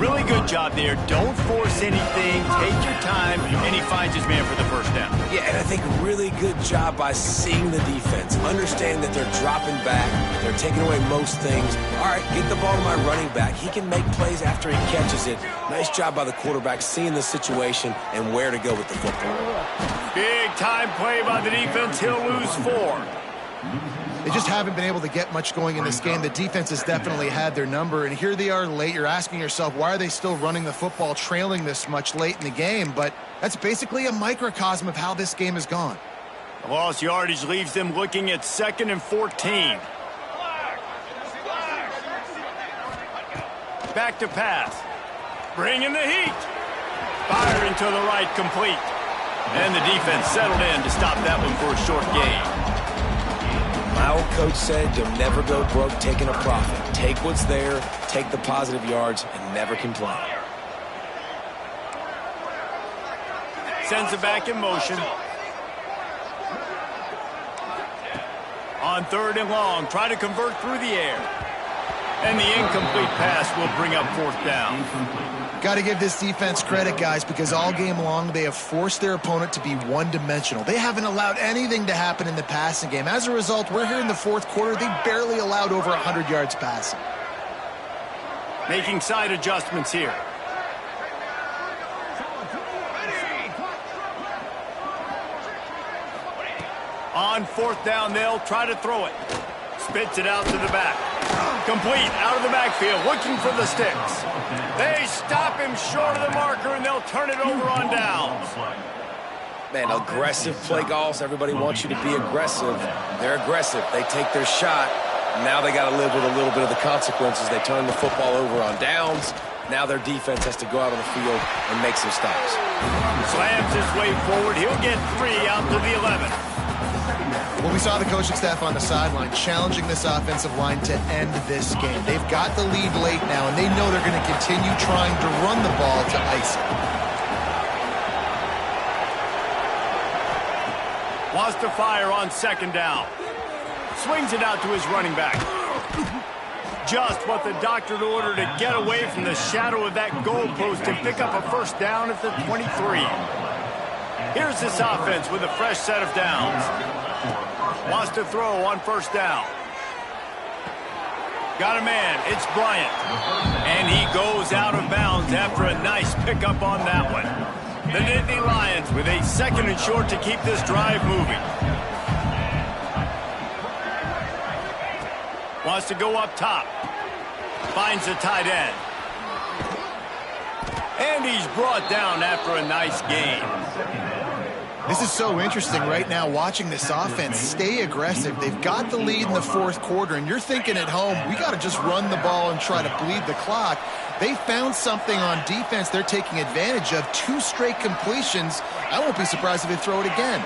really good job there. Don't force anything. Take your time, and he finds his man for the first down. Yeah, and I think really good job by seeing the defense. Understand that they're dropping back. They're taking away most things. All right, get the ball to my running back. He can make plays after he catches it. Nice job by the quarterback seeing the situation and where to go with the football. Big time play by the defense. He'll lose 4. They just haven't been able to get much going in this game. The defense has definitely had their number, and here they are late. You're asking yourself, why are they still running the football, trailing this much late in the game? But that's basically a microcosm of how this game has gone. The lost yardage leaves them looking at 2nd and 14. Back to pass. Bringing the heat. Firing to the right, complete. And the defense settled in to stop that one for a short gain. My old coach said you'll never go broke taking a profit. Take what's there, take the positive yards, and never complain. Sends it back in motion. On 3rd and long, try to convert through the air. And the incomplete pass will bring up 4th down. Got to give this defense credit, guys, because all game long they have forced their opponent to be one-dimensional. They haven't allowed anything to happen in the passing game. As a result, we're here in the 4th quarter. They barely allowed over 100 yards passing. Making side adjustments here. On 4th down, they'll try to throw it. Spits it out to the back. Complete out of the backfield, looking for the sticks. They stop him short of the marker, and they'll turn it over on downs. Man, aggressive play calls. Everybody wants you to be aggressive. They're aggressive. They take their shot. Now they got to live with a little bit of the consequences. They turn the football over on downs. Now their defense has to go out on the field and make some stops. Slams his way forward. He'll get 3 out to the 11. Well, we saw the coaching staff on the sideline challenging this offensive line to end this game. They've got the lead late now, and they know they're going to continue trying to run the ball to ice it. Wants to fire on 2nd down. Swings it out to his running back. Just what the doctor ordered to get away from the shadow of that goalpost and pick up a 1st down at the 23. Here's this offense with a fresh set of downs. Wants to throw on 1st down. Got a man. It's Bryant. And he goes out of bounds after a nice pickup on that one. The Nittany Lions with a 2nd and short to keep this drive moving. Wants to go up top. Finds the tight end. And he's brought down after a nice gain. This is so interesting right now, watching this offense stay aggressive. They've got the lead in the 4th quarter, and you're thinking at home, we got to just run the ball and try to bleed the clock. They found something on defense they're taking advantage of. 2 straight completions. I won't be surprised if they throw it again.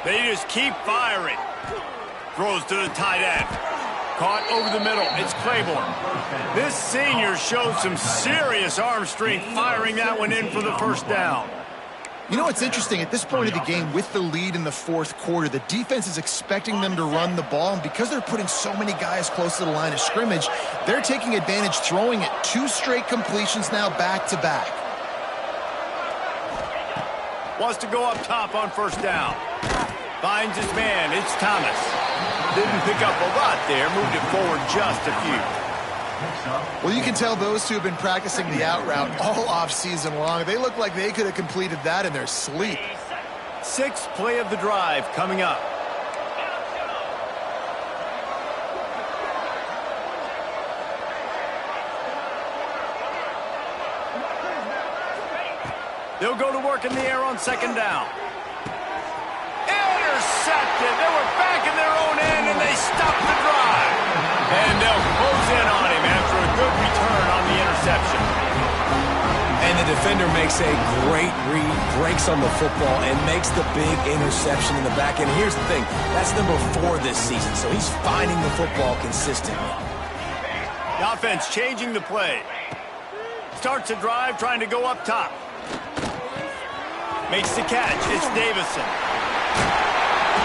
They just keep firing. Throws to the tight end. Caught over the middle. It's Claiborne. This senior showed some serious arm strength firing that one in for the 1st down. You know what's interesting? At this point of the game, with the lead in the 4th quarter, the defense is expecting them to run the ball, and because they're putting so many guys close to the line of scrimmage, they're taking advantage, throwing it. 2 straight completions now back-to-back. Wants to go up top on 1st down. Finds his man. It's Thomas. Didn't pick up a lot there. Moved it forward just a few. Well, you can tell those two have been practicing the out route all off-season long. They look like they could have completed that in their sleep. 6th play of the drive coming up. They'll go to work in the air on 2nd down. Intercepted. They were back in their own end, and they stopped the drive. And they'll close in on him after a good return on the interception. And the defender makes a great read, breaks on the football, and makes the big interception in the back end. Here's the thing. That's number 4 this season, so he's finding the football consistently. The offense changing the play. Starts a drive trying to go up top. Makes the catch. It's Davison.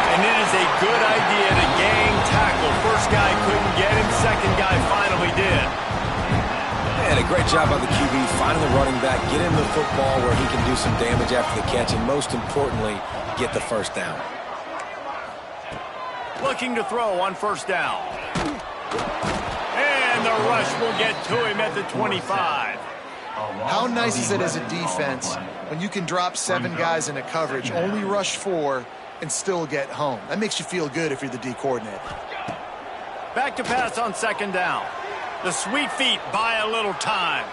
And it is a good idea to gang tackle. First guy couldn't get him. 2nd guy finally did. And a Hey, great job by the QB, finding the running back, get him the football where he can do some damage after the catch, and most importantly, get the first down. Looking to throw on first down. And the rush will get to him at the 25. How nice is it as a defense when you can drop 7 guys in a coverage, only rush 4, and still get home? That makes you feel good if you're the D coordinator. Back to pass on second down. The sweet feet buy a little time.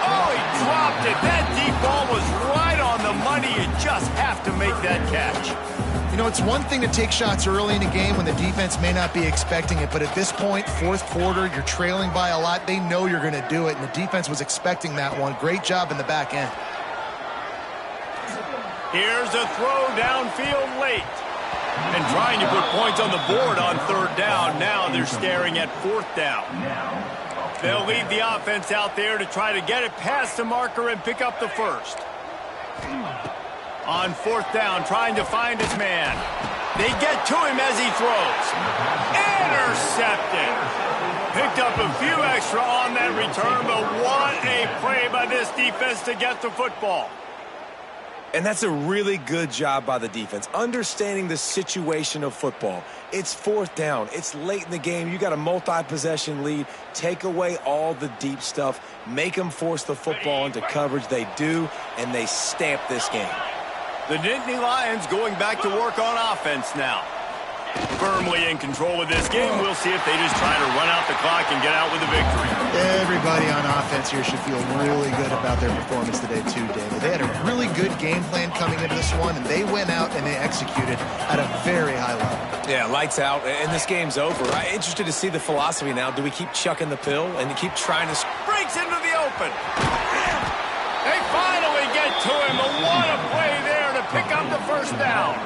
Oh, he dropped it. That deep ball was right on the money. You just have to make that catch. You know, it's one thing to take shots early in a game when the defense may not be expecting it, but at this point, fourth quarter, you're trailing by a lot. They know you're going to do it, and the defense was expecting that one. Great job in the back end. Here's a throw downfield late. And trying to put points on the board on third down. Now they're staring at fourth down. They'll leave the offense out there to try to get it past the marker and pick up the first. On fourth down, trying to find his man. They get to him as he throws. Intercepted. Picked up a few extra on that return, but what a play by this defense to get the football. And that's a really good job by the defense, understanding the situation of football. It's fourth down. It's late in the game. You got a multi-possession lead. Take away all the deep stuff. Make them force the football into coverage. They do, and they stamp this game. The Nittany Lions going back to work on offense now. Firmly in control of this game. We'll see if they just try to run out the clock and get out with a victory. Everybody on offense here should feel really good about their performance today too, David. They had a really good game plan coming into this one, and they went out and they executed at a very high level. Yeah, lights out, and this game's over. I'm interested to see the philosophy now. Do we keep chucking the pill and keep trying to... Breaks into the open. They finally get to him. What a play there to pick up the first down.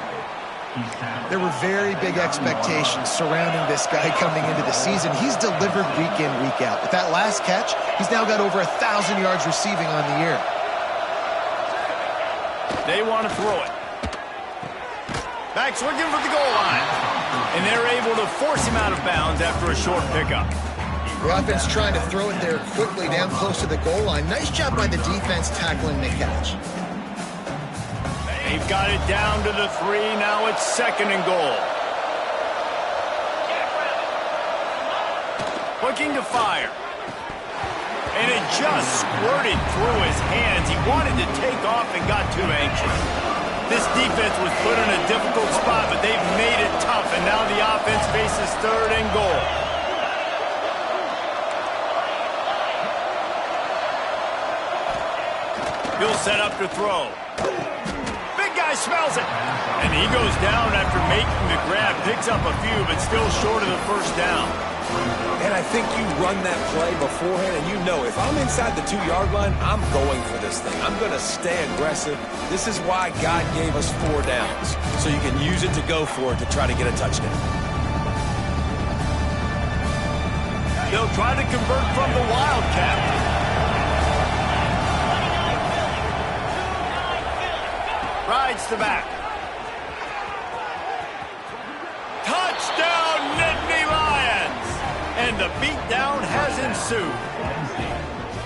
There were very big expectations surrounding this guy coming into the season. He's delivered week in, week out. With that last catch, he's now got over 1,000 yards receiving on the year. They want to throw it. Back's looking for the goal line. And they're able to force him out of bounds after a short pickup. The offense trying to throw it there quickly down close to the goal line. Nice job by the defense tackling the catch. They've got it down to the 3. Now it's second and goal. Looking to fire. And it just squirted through his hands. He wanted to take off and got too anxious. This defense was put in a difficult spot, but they've made it tough. And now the offense faces third and goal. He'll set up to throw. Smells it. And he goes down after making the grab. Picks up a few, but still short of the first down. And I think you run that play beforehand, and you know if I'm inside the 2-yard line, I'm going for this thing. I'm going to stay aggressive. This is why God gave us 4 downs, so you can use it to go for it to try to get a touchdown. They'll try to convert from the Wildcat. Rides the back. Touchdown, Nittany Lions! And the beatdown has ensued.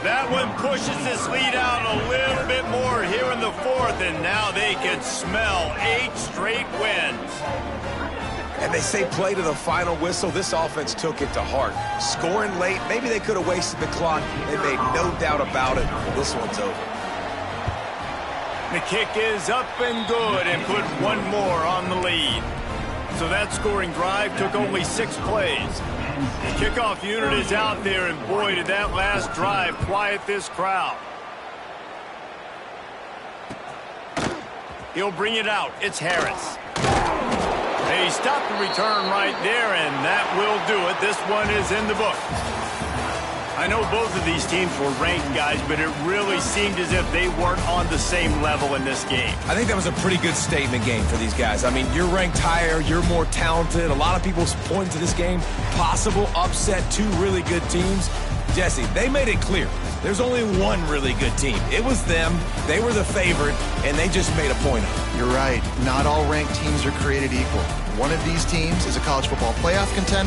That one pushes this lead out a little bit more here in the fourth, and now they can smell 8 straight wins. And they say play to the final whistle. This offense took it to heart. Scoring late, maybe they could have wasted the clock. They made no doubt about it. This one's over. The kick is up and good and put one more on the lead. So that scoring drive took only 6 plays. The kickoff unit is out there, and boy, did that last drive quiet this crowd. He'll bring it out. It's Harris. They stopped the return right there, and that will do it. This one is in the book. I know both of these teams were ranked, guys, but it really seemed as if they weren't on the same level in this game. I think that was a pretty good statement game for these guys. I mean, you're ranked higher, you're more talented. A lot of people point to this game, possible upset, 2 really good teams. Jesse, they made it clear. There's only one really good team. It was them. They were the favorite, and they just made a point of it. You're right. Not all ranked teams are created equal. One of these teams is a college football playoff contender.